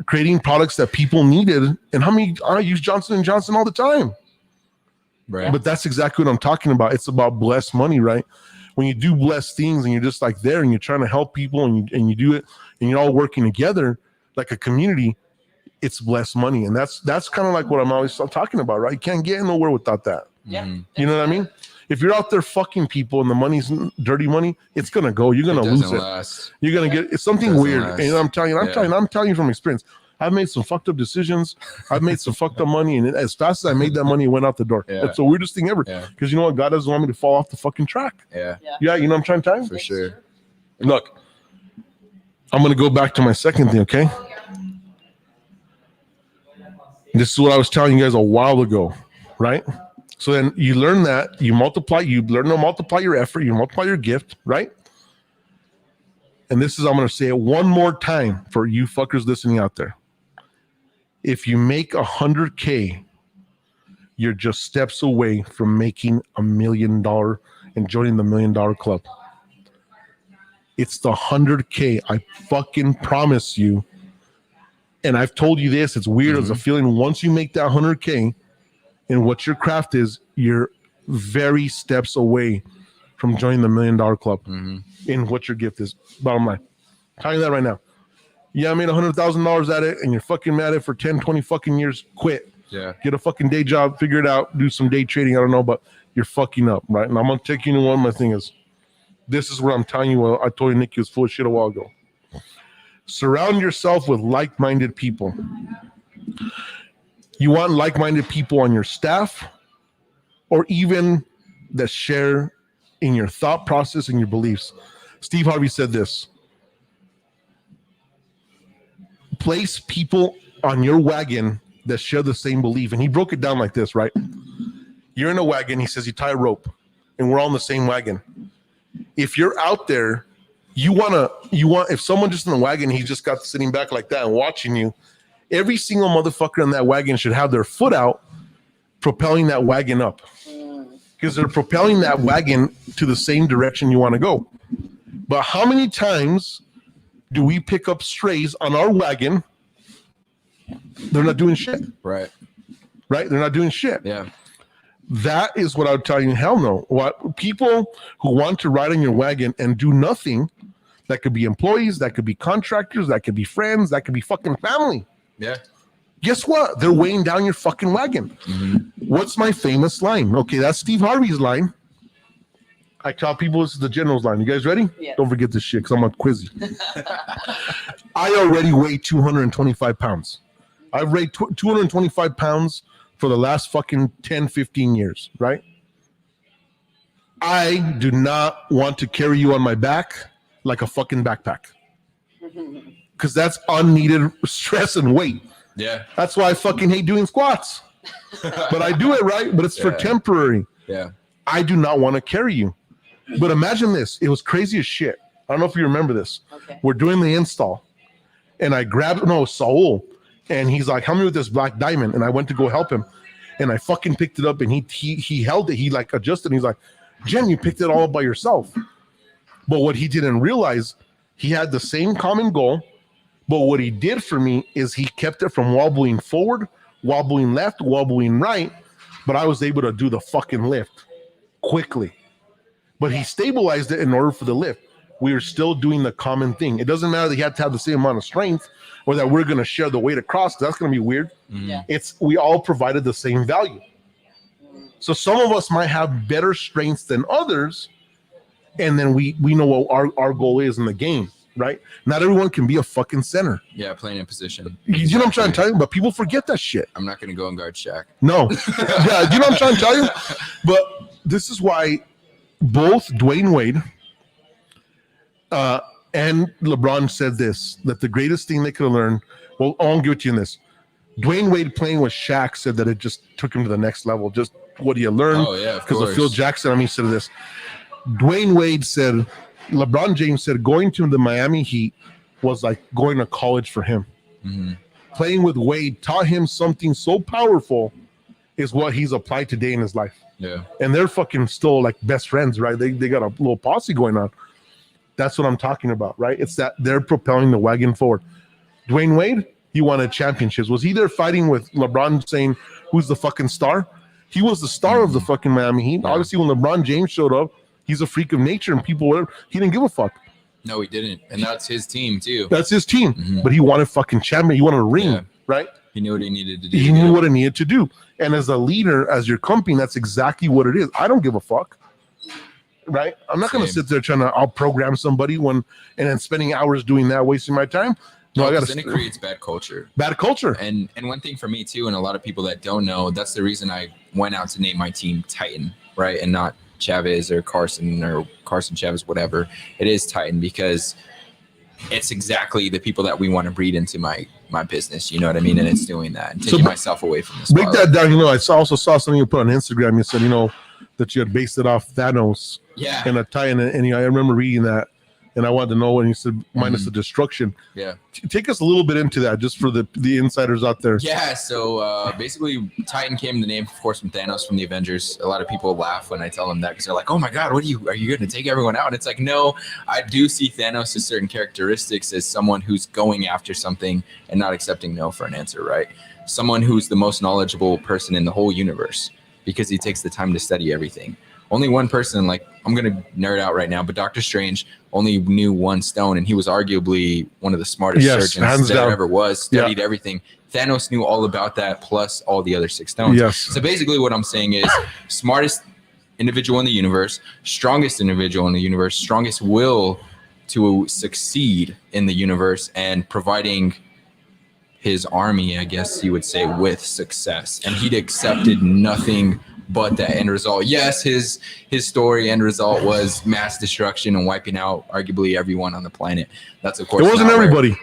creating products that people needed. And how many, I use Johnson & Johnson all the time. Right. But that's exactly what I'm talking about. It's about blessed money, right? When you do blessed things and you're just like there and you're trying to help people and you do it and you're all working together like a community, it's blessed money. And that's kind of like what I'm always talking about, right? You can't get nowhere without that. Yeah. You know what I mean? If you're out there fucking people and the money's dirty money, it's going to go. You're going to lose it. Last. You're going to get, it's something weird. Last. And I'm telling you from experience. I've made some fucked up decisions. I've made some fucked up money. And as fast as I made that money, it went out the door. Yeah. That's the weirdest thing ever. Yeah. Because you know what? God doesn't want me to fall off the fucking track. Yeah. Yeah, you know what I'm trying to tell you? For sure. Look, I'm going to go back to my second thing, okay? This is what I was telling you guys a while ago, right? So then you learn that, you learn to multiply your effort, you multiply your gift, right? And this is, I'm going to say it one more time for you fuckers listening out there. If you make 100K, you're just steps away from making $1 million and joining the $1 Million Club. It's the 100K. I fucking promise you. And I've told you this, it's weird as a feeling. Once you make that 100K and what your craft is, you're very steps away from joining the $1 Million Club in what your gift is. Bottom line. I'm telling you that right now. Yeah, I made $100,000 at it and you're fucking mad at it for 10, 20 fucking years. Quit. Yeah. Get a fucking day job, figure it out, do some day trading. I don't know, but you're fucking up, right? And I'm going to take you to one of my things. This is what I'm telling you. Well, I told you Nicky was full of shit a while ago. Surround yourself with like-minded people. You want like-minded people on your staff or even that share in your thought process and your beliefs. Steve Harvey said this. Place people on your wagon that share the same belief. And he broke it down like this, right? You're in a wagon. He says you tie a rope and we're all in the same wagon. If you're out there, if someone just in the wagon, he's just got sitting back like that and watching you, every single motherfucker in that wagon should have their foot out, propelling that wagon up. Because they're propelling that wagon to the same direction you want to go. But how many times do we pick up strays on our wagon? They're not doing shit. Right. They're not doing shit. Yeah. That is what I would tell you. Hell no. What people who want to ride on your wagon and do nothing, that could be employees, that could be contractors, that could be friends, that could be fucking family. Yeah. Guess what? They're weighing down your fucking wagon. What's my famous line? Okay, that's Steve Harvey's line. I tell people this is the general's line. You guys ready? Yeah. Don't forget this shit because I'm not quizzy. I already weigh 225 pounds. I've weighed 225 pounds for the last fucking 10, 15 years, right? I do not want to carry you on my back like a fucking backpack. Because that's unneeded stress and weight. Yeah. That's why I fucking hate doing squats. But I do it, right? But it's for temporary. Yeah. I do not want to carry you. But imagine this. It was crazy as shit. I don't know if you remember this. Okay. We're doing the install. And I grabbed, Saul. And he's like, help me with this black diamond. And I went to go help him. And I fucking picked it up. And he held it. He like adjusted. And he's like, Jen, you picked it all up by yourself. But what he didn't realize, he had the same common goal. But what he did for me is he kept it from wobbling forward, wobbling left, wobbling right. But I was able to do the fucking lift quickly. But he stabilized it in order for the lift. We were still doing the common thing. It doesn't matter that he had to have the same amount of strength or that we're going to share the weight across. That's going to be weird. Yeah. We all provided the same value. So some of us might have better strengths than others. And then we know what our goal is in the game, right? Not everyone can be a fucking center. Yeah, playing in position. You know what I'm trying to tell you? But people forget that shit. I'm not going to go and guard Shaq. No. Yeah, you know what I'm trying to tell you? But this is why both Dwayne Wade and LeBron said this, that the greatest thing they could have learned, well, I'll give it to you in this. Dwayne Wade playing with Shaq said that it just took him to the next level. Just what he had learned. Oh, yeah, of Because of course. Phil Jackson, he said this. Dwayne Wade said, LeBron James said, going to the Miami Heat was like going to college for him. Playing with Wade taught him something so powerful is what he's applied today in his life. Yeah. And they're fucking still like best friends, right? They got a little posse going on. That's what I'm talking about, right? It's that they're propelling the wagon forward. Dwayne Wade, He wanted championships. Was he there fighting with LeBron saying, who's the fucking star? He was the star of the fucking Miami Heat. Obviously, when LeBron James showed up, he's a freak of nature, and people were, he didn't give a fuck. No, he didn't. And that's his team, too. That's his team. But he wanted fucking champion. He wanted a ring, right? He knew what he needed to do. He knew what he needed to do. And as a leader, as your company, that's exactly what it is. I don't give a fuck. Right? I'm not going to sit there trying to out-program somebody and then spending hours doing that, wasting my time. No, I then it creates bad culture. Bad culture. And one thing for me too, and a lot of people that don't know, that's the reason I went out to name my team Titan, right? And not Chavez or Carson Chavez, whatever. It is Titan because it's exactly the people that we want to breed into my business. You know what I mean? And it's doing that and taking myself away from this. Break that down. I also saw something you put on Instagram. You said, that you had based it off Thanos. Yeah. And a Titan. And I remember reading that. And I wanted to know when you said minus the destruction. Yeah. Take us a little bit into that just for the insiders out there. Yeah. So basically, Titan came the name, of course, from Thanos from the Avengers. A lot of people laugh when I tell them that because they're like, oh my God, are you going to take everyone out? And it's like, no, I do see Thanos as certain characteristics as someone who's going after something and not accepting no for an answer, right? Someone who's the most knowledgeable person in the whole universe because he takes the time to study everything. Only one person, like I'm going to nerd out right now, but Doctor Strange only knew one stone, and he was arguably one of the smartest surgeons that ever was, studied everything. Thanos knew all about that, plus all the other 6 stones. Yes. So basically what I'm saying is smartest individual in the universe, strongest individual in the universe, strongest will to succeed in the universe, and providing his army, I guess you would say, with success. And he'd accepted nothing but the end result. Yes, his story end result was mass destruction and wiping out arguably everyone on the planet. That's of course it wasn't everybody.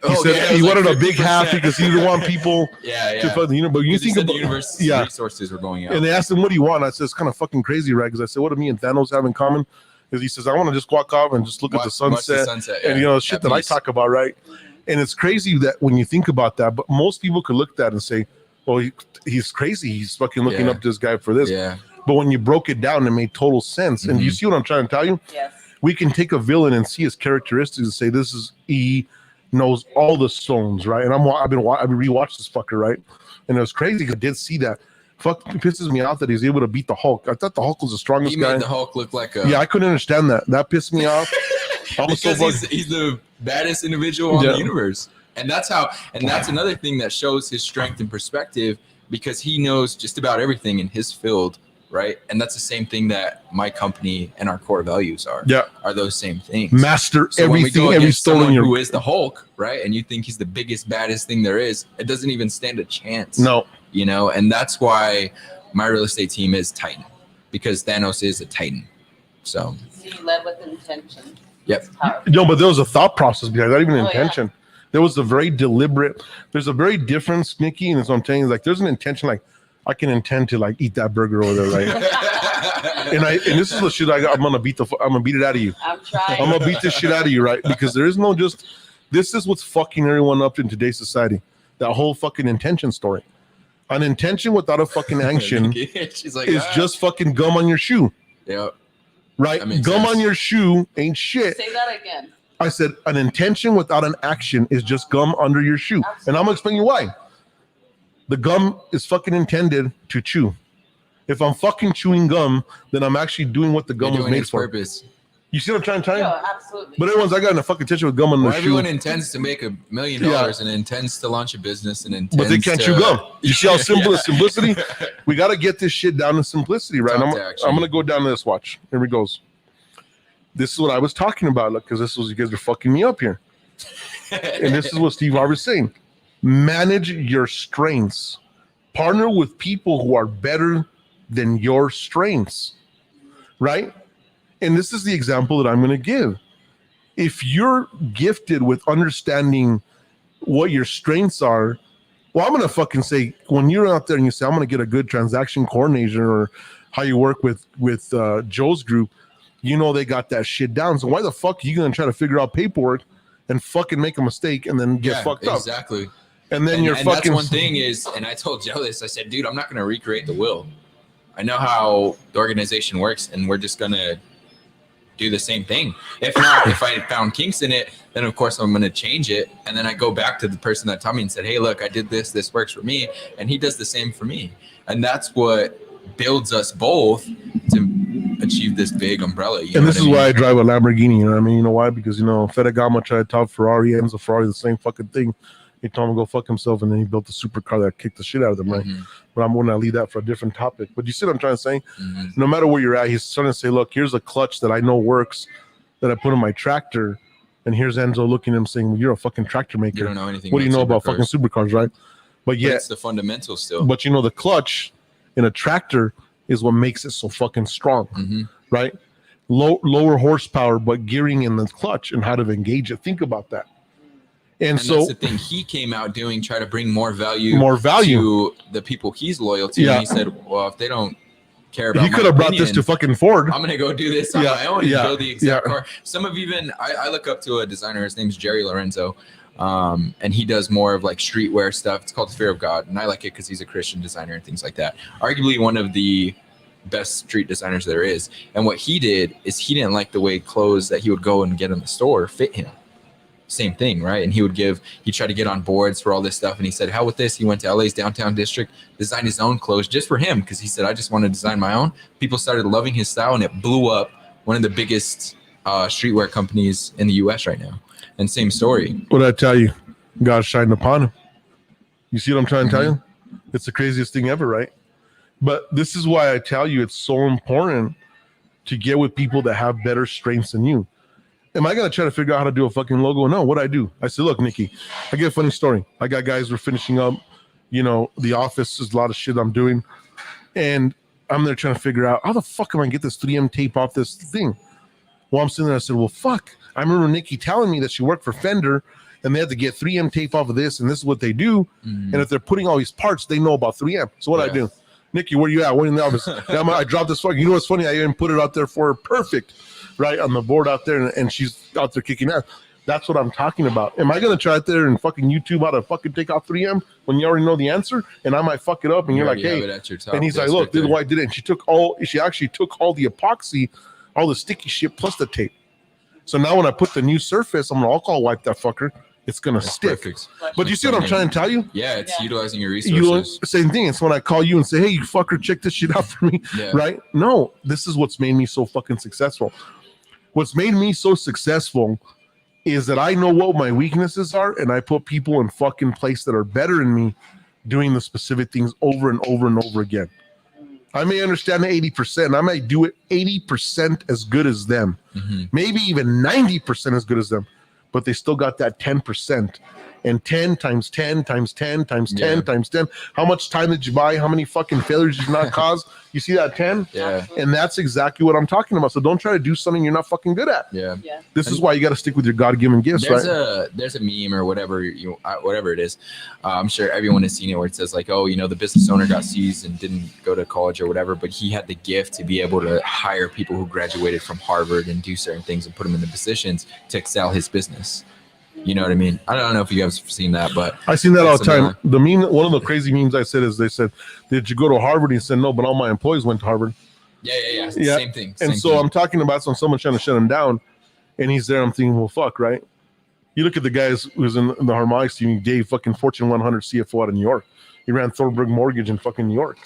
He said he wanted like a big half because he didn't want people to but you think about the universe resources were going out. And they asked him, what do you want? I said, it's kind of fucking crazy, right? Because I said, what do me and Thanos have in common? Because he says, I want to just walk off and just look at the sunset, and shit that I talk about, right? And it's crazy that when you think about that, but most people could look at that and say, well, he's crazy. He's fucking looking up to this guy for this. Yeah. But when you broke it down, it made total sense. And you see what I'm trying to tell you? Yes. We can take a villain and see his characteristics and say, this is knows all the stones, right? And I've been rewatched this fucker, right? And it was crazy because I did see that. Fuck, it pisses me off that he's able to beat the Hulk. I thought the Hulk was the strongest guy. He made the Hulk look like a... Yeah, I couldn't understand that. That pissed me off. Because he's the baddest individual in the universe. And that's another thing that shows his strength and perspective, because he knows just about everything in his field, right? And that's the same thing that my company and our core values are. Yeah, are those same things. Master everything, every stone. Who is the Hulk, right? And you think he's the biggest, baddest thing there is. It doesn't even stand a chance. No. And that's why my real estate team is Titan, because Thanos is a Titan. So he led with intention. Yep. No, but there was a thought process behind that, not even intention. Yeah. There was a very deliberate. There's a very difference, Nikki, and that's what I'm telling you. Like, there's an intention. Like, I can intend to eat that burger over there, right? and this is the shit I'm gonna beat it out of you. I'm trying. I'm gonna beat this shit out of you, right? Because there is no just. This is what's fucking everyone up in today's society. That whole fucking intention story. An intention without a fucking action is just fucking gum on your shoe. Yeah. Right? Gum on your shoe ain't shit. Say that again. I said an intention without an action is just gum under your shoe. Absolutely. And I'm going to explain you why. The gum is fucking intended to chew. If I'm fucking chewing gum, then I'm actually doing what the gum was made for. Purpose. You see what I'm trying to tell you? Yeah, absolutely. But everyone's, I got in a fucking tension with gum on their shoe. Everyone intends to make $1 million and intends to launch a business and intends but they can't chew gum. You see how simple is simplicity? We got to get this shit down to simplicity, right? I'm going to go down to this. Watch. Here we goes. This is what I was talking about, because this was, you guys are fucking me up here. And this is what Steve Harvey's saying. Manage your strengths. Partner with people who are better than your strengths, right? And this is the example that I'm going to give. If you're gifted with understanding what your strengths are, well, I'm going to fucking say, when you're out there and you say, I'm going to get a good transaction coordinator, or how you work with Joe's group, they got that shit down. So why the fuck are you going to try to figure out paperwork and fucking make a mistake and then get fucked up? Exactly. And then you're fucking... that's one thing is, and I told Joe this, I said, dude, I'm not going to recreate the will. I know how the organization works, and we're just going to do the same thing. If not, if I found kinks in it, then of course I'm going to change it. And then I go back to the person that taught me and said, hey, look, I did this. This works for me. And he does the same for me. And that's what builds us both to achieve this big umbrella. And this is why I drive a Lamborghini. You know what I mean? You know why? Because, Ferragamo tried to top Ferrari, ends a Ferrari, the same fucking thing. He told him to go fuck himself, and then he built a supercar that kicked the shit out of them, right? Mm-hmm. But I'm going to leave that for a different topic. But you see what I'm trying to say? Mm-hmm. No matter where you're at, he's trying to say, look, here's a clutch that I know works that I put in my tractor. And here's Enzo looking at him saying, well, you're a fucking tractor maker. You don't know anything. What do you know about fucking supercars, right? But yeah, it's the fundamentals still. But the clutch in a tractor is what makes it so fucking strong, mm-hmm. right? Lower horsepower, but gearing in the clutch and how to engage it. Think about that. And so that's the thing he came out doing, try to bring more value to the people he's loyal to. Yeah. And he said, well, if they don't care about he could have brought this to fucking Ford. I'm going to go do this on my own and build the exact car. Some of I look up to a designer. His name's Jerry Lorenzo. And he does more of like streetwear stuff. It's called Fear of God. And I like it because he's a Christian designer and things like that. Arguably one of the best street designers there is. And what he did is he didn't like the way clothes that he would go and get in the store fit him. Same thing, right? And he tried to get on boards for all this stuff. And he said, hell with this. He went to LA's downtown district, designed his own clothes just for him. Because he said, I just want to design my own. People started loving his style and it blew up. One of the biggest streetwear companies in the US right now. And same story. What did I tell you? God shined upon him. You see what I'm trying to tell you? It's the craziest thing ever, right? But this is why I tell you it's so important to get with people that have better strengths than you. Am I going to try to figure out how to do a fucking logo? No, what I do? I said, look, Nikki, I get a funny story. I got guys, we're finishing up, the office is a lot of shit I'm doing. And I'm there trying to figure out how the fuck am I going to get this 3M tape off this thing? Well, I'm sitting there, I said, well, fuck. I remember Nikki telling me that she worked for Fender and they had to get 3M tape off of this, and this is what they do. Mm. And if they're putting all these parts, they know about 3M. So what I do? Nikki, where you at? We're in the office. I dropped this fucking, what's funny? I even put it out there for her perfect, right, on the board out there, and she's out there kicking ass. That's what I'm talking about. Am I going to try out there and fucking YouTube how to fucking take out 3M when you already know the answer? And I might fuck it up, and you're like, hey. And he's like, look, this is why I did it. And she actually took all the epoxy, all the sticky shit, plus the tape. So now when I put the new surface, I'm going to alcohol wipe that fucker. It's going to stick. Perfect. But you see what I'm trying to tell you? Yeah, it's utilizing your resources. Same thing. It's when I call you and say, hey, you fucker, check this shit out for me. Yeah. Right? No, this is what's made me so fucking successful. What's made me so successful is that I know what my weaknesses are, and I put people in fucking place that are better than me doing the specific things over and over and over again. I may understand the 80%, and I might do it 80% as good as them. Mm-hmm. Maybe even 90% as good as them. But they still got that 10%. And 10 times 10 times 10 times 10 times 10. How much time did you buy? How many fucking failures did you not cause? You see that 10? Yeah. And that's exactly what I'm talking about. So don't try to do something you're not fucking good at. Yeah. This is why you got to stick with your God-given gifts, right? There's a meme or whatever whatever it is. I'm sure everyone has seen it where it says like, oh, the business owner got seized and didn't go to college or whatever, but he had the gift to be able to hire people who graduated from Harvard and do certain things and put them in the positions to excel his business. You know what I mean? I don't know if you guys have seen that, but I seen that all the time. The meme, one of the crazy memes I said is they said, "Did you go to Harvard?" He said, "No, but all my employees went to Harvard." Yeah. Same thing. And so I'm talking about someone trying to shut him down, and he's there. I'm thinking, well, fuck, right? You look at the guys who's in the harmonics team. Dave, fucking Fortune 100 CFO out of New York. He ran Thornburg Mortgage in fucking New York.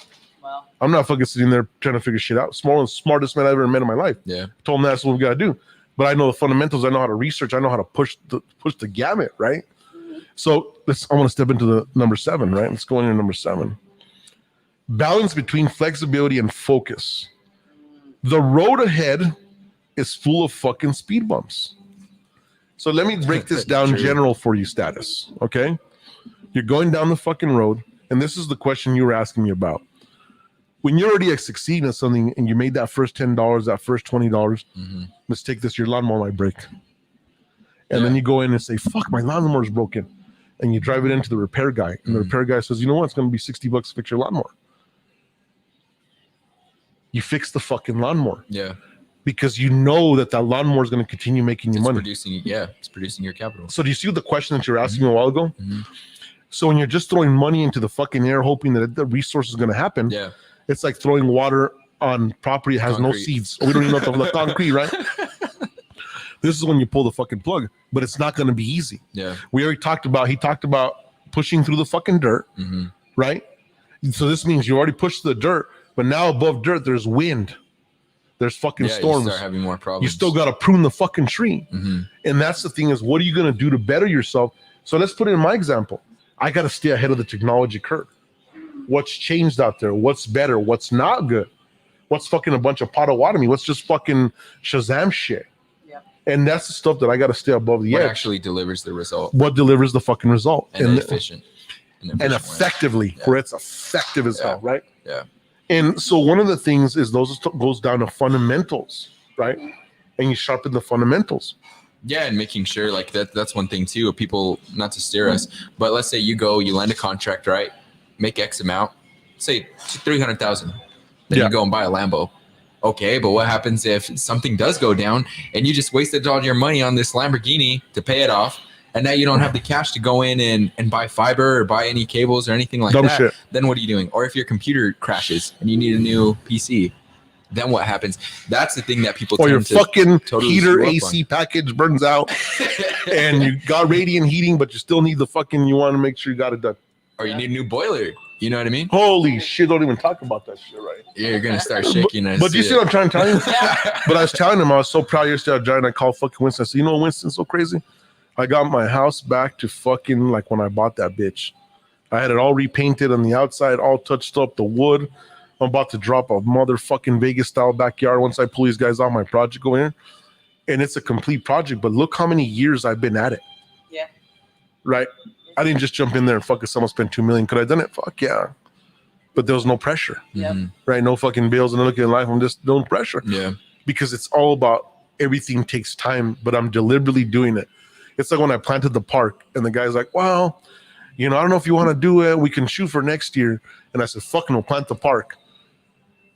Wow. I'm not fucking sitting there trying to figure shit out. Smartest man I've ever met in my life. Yeah. Told him that's what we got to do. But I know the fundamentals. I know how to research. I know how to push the gamut, right? Mm-hmm. So I want to step into the number 7, right? Let's go into number 7. Balance between flexibility and focus. The road ahead is full of fucking speed bumps. So let me break this down general for you, status. Okay? You're going down the fucking road, and this is the question you were asking me about. When you're already succeeding at something and you made that first $10, that first $20, let's take this, your lawnmower might break. And then you go in and say, fuck, my lawnmower's broken. And you drive it into the repair guy. And the repair guy says, you know what? It's going to be $60 to fix your lawnmower. You fix the fucking lawnmower. Yeah. Because you know that lawnmower is going to continue making you money. It's producing your capital. So do you see the question that you're asking a while ago? Mm-hmm. So when you're just throwing money into the fucking air, hoping that the resource is going to happen, it's like throwing water on property that has no seeds. We don't even know the concrete, right? This is when you pull the fucking plug, but it's not going to be easy. Yeah. He talked about pushing through the fucking dirt, right? So this means you already pushed the dirt, but now above dirt, there's wind. There's fucking storms. You start having more problems. You still got to prune the fucking tree. And that's the thing is, what are you going to do to better yourself? So let's put it in my example. I got to stay ahead of the technology curve. What's changed out there? What's better? What's not good? What's fucking a bunch of Potawatomi? What's just fucking Shazam shit? Yeah. And that's the stuff that I got to stay above the edge. What actually delivers the result? What delivers the fucking result? And efficient. And effectively, where it's effective as hell, right? Yeah. And so one of the things is those goes down to fundamentals, right? And you sharpen the fundamentals. Yeah, and making sure like that's one thing too. People, not to steer us, but let's say you land a contract, right? Make X amount, say 300,000. Then you go and buy a Lambo. Okay, but what happens if something does go down and you just wasted all your money on this Lamborghini to pay it off? And now you don't have the cash to go in and buy fiber or buy any cables or anything like that. Shit. Then what are you doing? Or if your computer crashes and you need a new PC, then what happens? That's the thing that people or tend your fucking totally heater AC package burns out and you got radiant heating, but you still need the fucking, you want to make sure you got it done. Or you need a new boiler. You know what I mean? Holy shit, don't even talk about that shit, right? Yeah, you're going to start shaking. But you see what I'm trying to tell you? But I was telling him, I was so proud yesterday. I called fucking Winston. I said, you know, Winston's so crazy. I got my house back to fucking like when I bought that bitch. I had it all repainted on the outside, all touched up, the wood. I'm about to drop a motherfucking Vegas style backyard once I pull these guys off my project over here. And it's a complete project, but look how many years I've been at it. Yeah. Right? I didn't just jump in there and fucking someone spent $2 million. Could I have done it? Fuck yeah. But there was no pressure. Yeah. Right? No fucking bills and looking at life. I'm just no pressure. Yeah. Because it's all about everything takes time, but I'm deliberately doing it. It's like when I planted the park and the guy's like, well, you know, I don't know if you want to do it. We can shoot for next year. And I said, fucking we'll plant the park.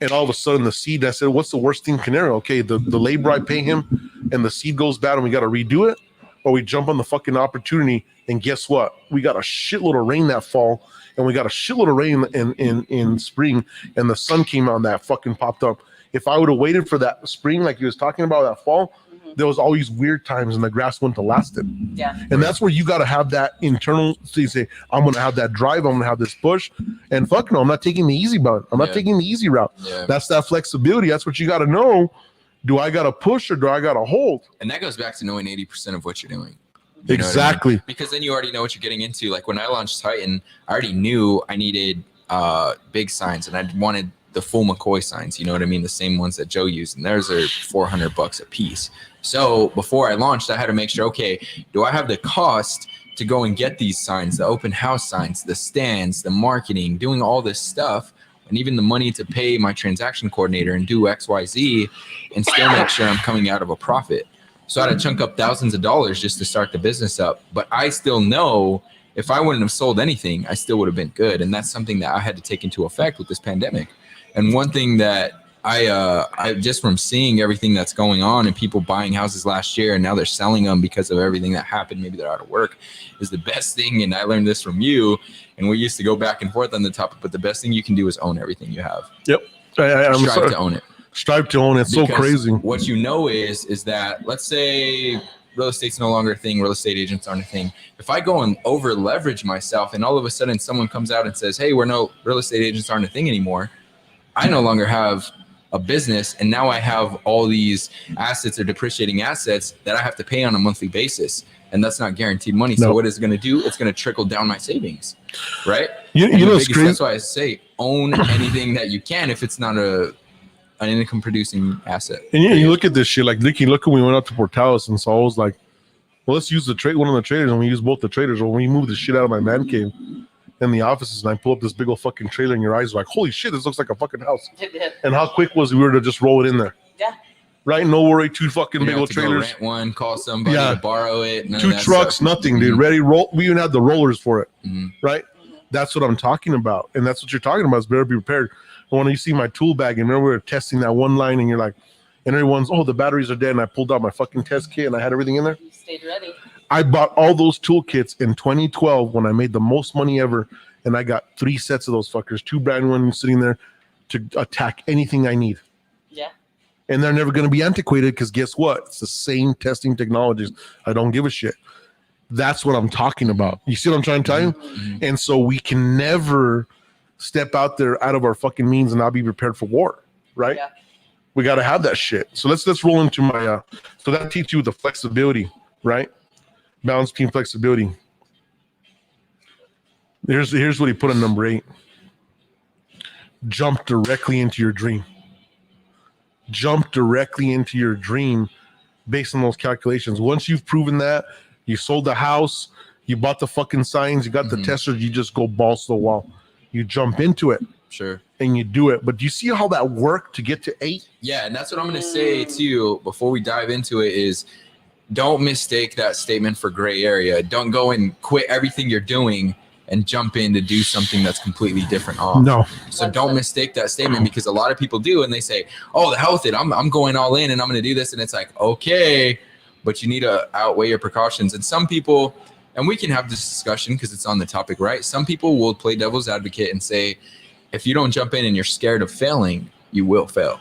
And all of a sudden the seed, I said, what's the worst thing scenario? Okay, the labor I pay him and the seed goes bad and we got to redo it. Or we jump on the fucking opportunity and guess what? We got a shitload of rain that fall and we got a shitload of rain in spring and the sun came out and that fucking popped up. If I would have waited for that spring like he was talking about, that fall, there was always weird times and the grass wouldn't have lasted. Yeah. And that's where you got to have that internal, so you say, I'm going to have that drive. I'm going to have this push and fuck no, I'm not taking the easy route. I'm not taking the easy route. Yeah. That's that flexibility. That's what you got to know. Do I got to push or do I got to hold? And that goes back to knowing 80% of what you're doing. Exactly. I mean? Because then you already know what you're getting into. Like when I launched Titan, I already knew I needed big signs and I wanted the full McCoy signs, you know what I mean? The same ones that Joe used. And theirs are $400 a piece. So before I launched, I had to make sure, okay, do I have the cost to go and get these signs, the open house signs, the stands, the marketing, doing all this stuff, and even the money to pay my transaction coordinator and do XYZ and still make sure I'm coming out of a profit. So I had to chunk up thousands of dollars just to start the business up. But I still know if I wouldn't have sold anything, I still would have been good. And that's something that I had to take into effect with this pandemic. And one thing that I just from seeing everything that's going on and people buying houses last year and now they're selling them because of everything that happened, maybe they're out of work, is the best thing. And I learned this from you. And we used to go back and forth on the topic, but the best thing you can do is own everything you have. Yep. I'm strive to own it. Strive to own it. It's so crazy. What you know is that, let's say real estate's no longer a thing, real estate agents aren't a thing. If I go and over leverage myself and all of a sudden someone comes out and says, hey, real estate agents aren't a thing anymore, I no longer have a business, and now I have all these assets or depreciating assets that I have to pay on a monthly basis, and that's not guaranteed money. So what is it going to do? It's going to trickle down my savings, right? That's why I say own anything that you can if it's not an income producing asset. And you look at this shit like Nicky. Look when we went out to Portales, and so I was like, well, let's use one of the traders, and we use both the traders. Or when we move the shit out of my man cave in the offices and I pull up this big old fucking trailer and your eyes are like, holy shit, this looks like a fucking house. And how quick was we were to just roll it in there? Yeah. Right? No worry, two fucking big old trailers. Rent one, call somebody to borrow it. Two trucks, nothing, dude. Ready, roll. We even had the rollers for it. Right? That's what I'm talking about. And that's what you're talking about is better be prepared. And when you see my tool bag, and remember we were testing that one line and you're like, and everyone's, the batteries are dead. And I pulled out my fucking test kit and I had everything in there. You stayed ready. I bought all those toolkits in 2012 when I made the most money ever. And I got 3 sets of those fuckers, 2 brand new ones sitting there to attack anything I need. Yeah. And they're never going to be antiquated because guess what? It's the same testing technologies. I don't give a shit. That's what I'm talking about. You see what I'm trying to tell you? Mm-hmm. And so we can never step out there out of our fucking means and not be prepared for war, right? Yeah. We got to have that shit. So let's roll into my so that teaches you the flexibility, right? Balance team flexibility. Here's what he put in number 8. Jump directly into your dream. Jump directly into your dream based on those calculations. Once you've proven that, you sold the house, you bought the fucking signs, you got the testers, you just go balls to the wall. You jump into it. Sure. And you do it. But do you see how that worked to get to 8? Yeah, and that's what I'm going to say too before we dive into it is don't mistake that statement for gray area. Don't go and quit everything you're doing and jump in to do something that's completely different off. No. So don't mistake that statement because a lot of people do and they say, oh, the hell with it. I'm going all in and I'm going to do this. And it's like, okay, but you need to outweigh your precautions. And some people, and we can have this discussion because it's on the topic, right? Some people will play devil's advocate and say, if you don't jump in and you're scared of failing, you will fail.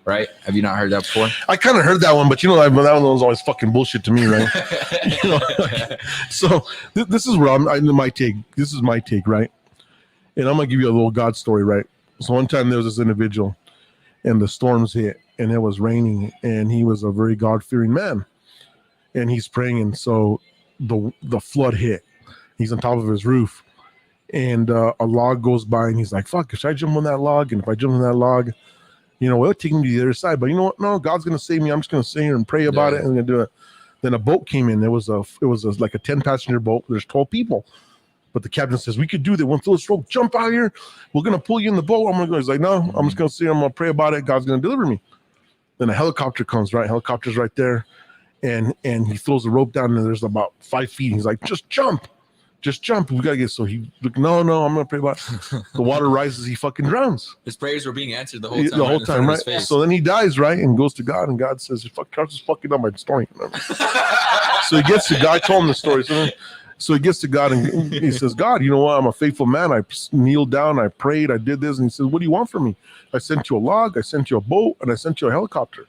Right? Have you not heard that before? I kind of heard that one, but you know, that one was always fucking bullshit to me, right? You know, so this is where my take. This is my take, right? And I'm gonna give you a little God story, right? So one time there was this individual, and the storms hit, and it was raining, and he was a very God-fearing man, and he's praying, and so the flood hit. He's on top of his roof, and a log goes by, and he's like, "Fuck! Should I jump on that log? And if I jump on that log." You know, it'll take me to the other side, but you know what? No, God's going to save me. I'm just going to sit here and pray about it. And I'm going to do it. Then a boat came in. It was like a 10-passenger boat. There's 12 people, but the captain says, we could do that. One throw stroke, jump out here. We're going to pull you in the boat. I'm going to go. He's like, no, I'm just going to sit here. I'm going to pray about it. God's going to deliver me. Then a helicopter comes, right? Helicopter's right there. And he throws the rope down and there's about 5 feet. He's like, just jump. Just jump. We got to get, so he like, no, I'm going to pray about it. The water rises. He fucking drowns. His prayers were being answered the whole time. Right? So then he dies, right? And goes to God, and God says, fuck, Charles is fucking up my story. So he gets to God. I told him the story. So he gets to God, and he says, God, you know what? I'm a faithful man. I kneeled down. I prayed. I did this. And he says, what do you want from me? I sent you a log. I sent you a boat. And I sent you a helicopter.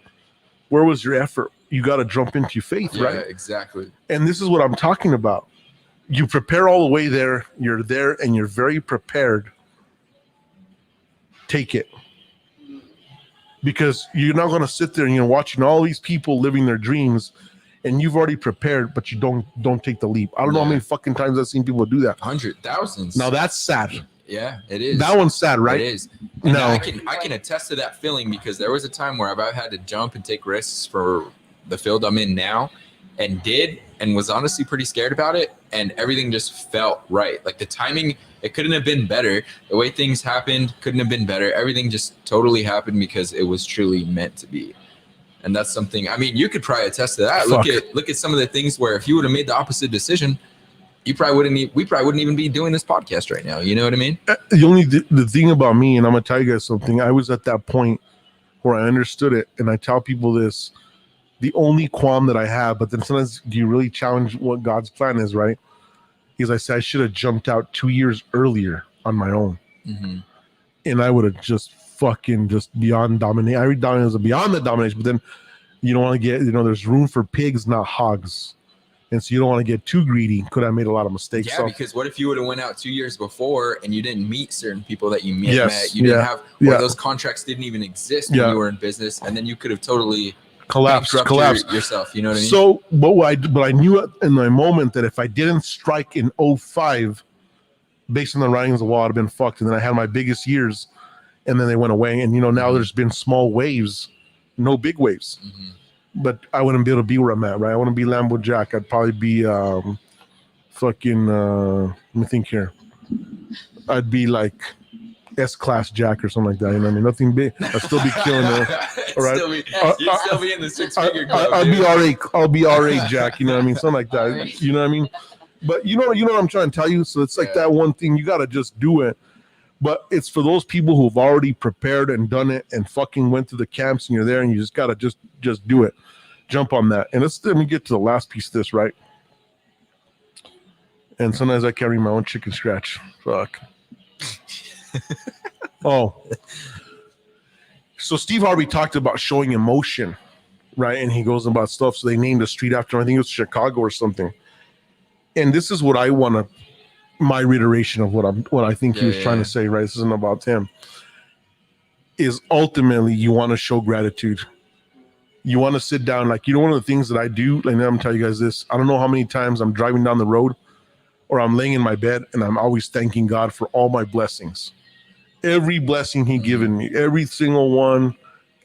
Where was your effort? You got to jump into your faith, right? Yeah, exactly. And this is what I'm talking about. You prepare all the way there. You're there, and you're very prepared. Take it. Because you're not going to sit there and you're watching all these people living their dreams, and you've already prepared, but you don't take the leap. I don't know how many fucking times I've seen people do that. 100,000. Now that's sad. Yeah, it is. That one's sad, right? It is. And I can attest to that feeling because there was a time where I've had to jump and take risks for the field I'm in now, and was honestly pretty scared about it, and everything just felt right. Like the timing, it couldn't have been better. The way things happened couldn't have been better. Everything just totally happened because it was truly meant to be. And that's something, I mean, you could probably attest to that. Look at some of the things where if you would have made the opposite decision, we probably wouldn't even be doing this podcast right now. You know what I mean? The thing about me, and I'm gonna tell you guys something, I was at that point where I understood it, and I tell people this. The only qualm that I have, but then sometimes do you really challenge what God's plan is, right? Is I said I should have jumped out 2 years earlier on my own. Mm-hmm. And I would have just beyond dominate. I read domination as beyond the domination, but then you don't want to get, there's room for pigs, not hogs. And so you don't want to get too greedy. Could have made a lot of mistakes. Yeah, because what if you would have went out 2 years before and you didn't meet certain people that you met? You didn't have, or those contracts didn't even exist when you were in business, and then you could have totally collapse yourself. You know what I mean? So, but I knew it in my moment that if I didn't strike in 2005, based on the writings of the wall, I'd have been fucked. And then I had my biggest years, and then they went away. And now there's been small waves, no big waves. Mm-hmm. But I wouldn't be able to be where I'm at, right? I wouldn't be Lambo Jack. I'd probably be let me think here. I'd be like S-class Jack or something like that. You know what I mean? Nothing big. I'd still be killing it. All right. You'd still be in the six-figure club. I'll be R8 Jack. You know what I mean? Something like that. Right. You know what I mean? But you know what I'm trying to tell you? So it's like that one thing. You got to just do it. But it's for those people who've already prepared and done it and fucking went to the camps and you're there and you just got to just do it. Jump on that. And let me get to the last piece of this, right? And sometimes I carry my own chicken scratch. Fuck. So Steve Harvey talked about showing emotion, right? And he goes about stuff. So they named a street after him. I think it was Chicago or something. And this is what I want to, my reiteration of what I think he was trying to say, right? This isn't about him. Is ultimately you want to show gratitude. You want to sit down, like, you know, one of the things that I do, and I'm going to tell you guys this, I don't know how many times I'm driving down the road or I'm laying in my bed and I'm always thanking God for all my blessings. Every blessing he given me, every single one,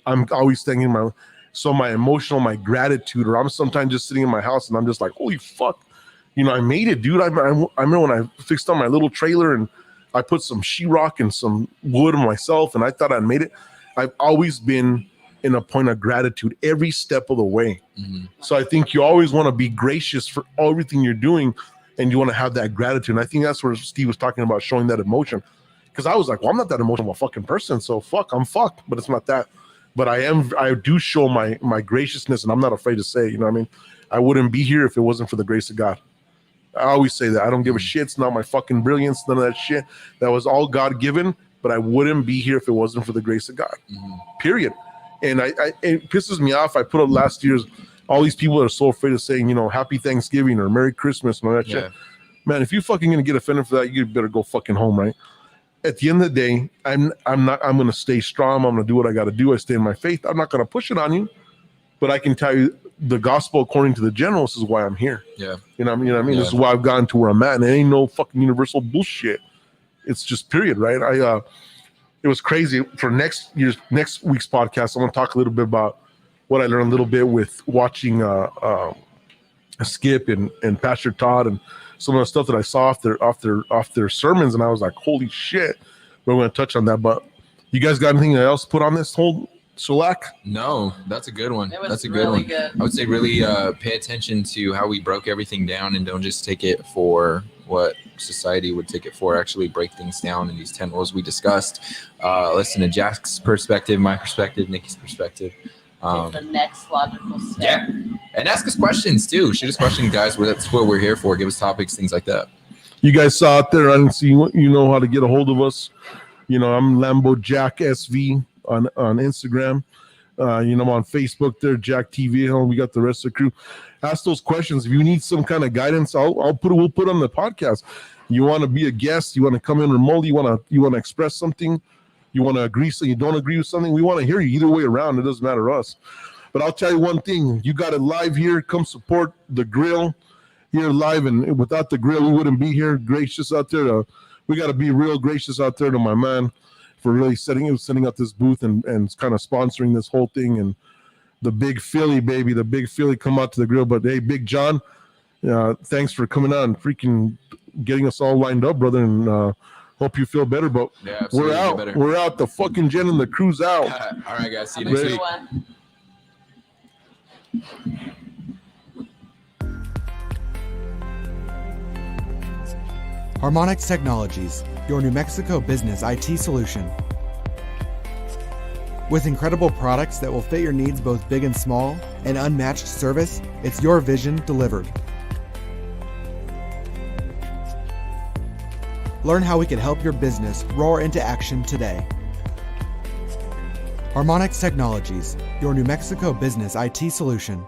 I'm always thanking my emotional, my gratitude, or I'm sometimes just sitting in my house and I'm just like, holy fuck, you know, I made it, dude. I remember when I fixed on my little trailer and I put some sheetrock and some wood myself and I thought I'd made it. I've always been in a point of gratitude every step of the way. So I think you always want to be gracious for everything you're doing and you want to have that gratitude. And I think that's where Steve was talking about showing that emotion. Because I was like, well, I'm not that emotional of a fucking person, so I'm fucked, but it's not that. But I do show my graciousness, and I'm not afraid to say, you know what I mean? I wouldn't be here if it wasn't for the grace of God. I always say that. I don't give a shit. It's not my fucking brilliance, none of that shit. That was all God given, but I wouldn't be here if it wasn't for the grace of God. Period. And it pisses me off. I put up last year's, all these people are so afraid of saying, you know, Happy Thanksgiving or Merry Christmas and all that shit. Man, if you're fucking gonna get offended for that, you better go fucking home, right? At the end of the day, I'm gonna stay strong. I'm gonna do what I gotta do. I stay in my faith. I'm not gonna push it on you, but I can tell you the gospel according to the generals is why I'm here. You know what I mean? This is why I've gotten to where I'm at, and it ain't no fucking universal bullshit. It's just period, right? It was crazy. For next week's podcast, I want to talk a little bit about what I learned a little bit with watching Skip and Pastor Todd and some of the stuff that I saw off their sermons, and I was like, holy shit. We're going to touch on that, but you guys got anything else to put on this whole Sulak? No, that's a good one. That's a good one. I would say really pay attention to how we broke everything down and don't just take it for what society would take it for. Actually break things down in these 10 rules we discussed. Listen to Jack's perspective, my perspective, Nikki's perspective. The next logical step. Yeah, and ask us questions too. Shoot us questions, guys. That's what we're here for. Give us topics, things like that. You guys saw out there. I didn't see. You know how to get a hold of us. You know, I'm Lambo Jack SV on Instagram. You know, I'm on Facebook there, Jack TV. We got the rest of the crew. Ask those questions. If you need some kind of guidance, we'll put on the podcast. You want to be a guest? You want to come in remotely? You want to express something? You want to agree, so you don't agree with something? We want to hear you either way around. It doesn't matter to us. But I'll tell you one thing. You got it live here. Come support the grill here live. And without the grill, we wouldn't be here. Gracious out there. We got to be real gracious out there to my man for really setting up this booth and kind of sponsoring this whole thing. And the big Philly, baby, the big Philly come out to the grill. But hey, Big John, thanks for coming out and freaking getting us all lined up, brother. And hope you feel better, but we're out. We're out. The fucking Jen and the crew's out. All right, guys. See you next week. Harmonix Technologies, your New Mexico business IT solution. With incredible products that will fit your needs both big and small, and unmatched service, it's your vision delivered. Learn how we can help your business roar into action today. Harmonix Technologies, your New Mexico business IT solution.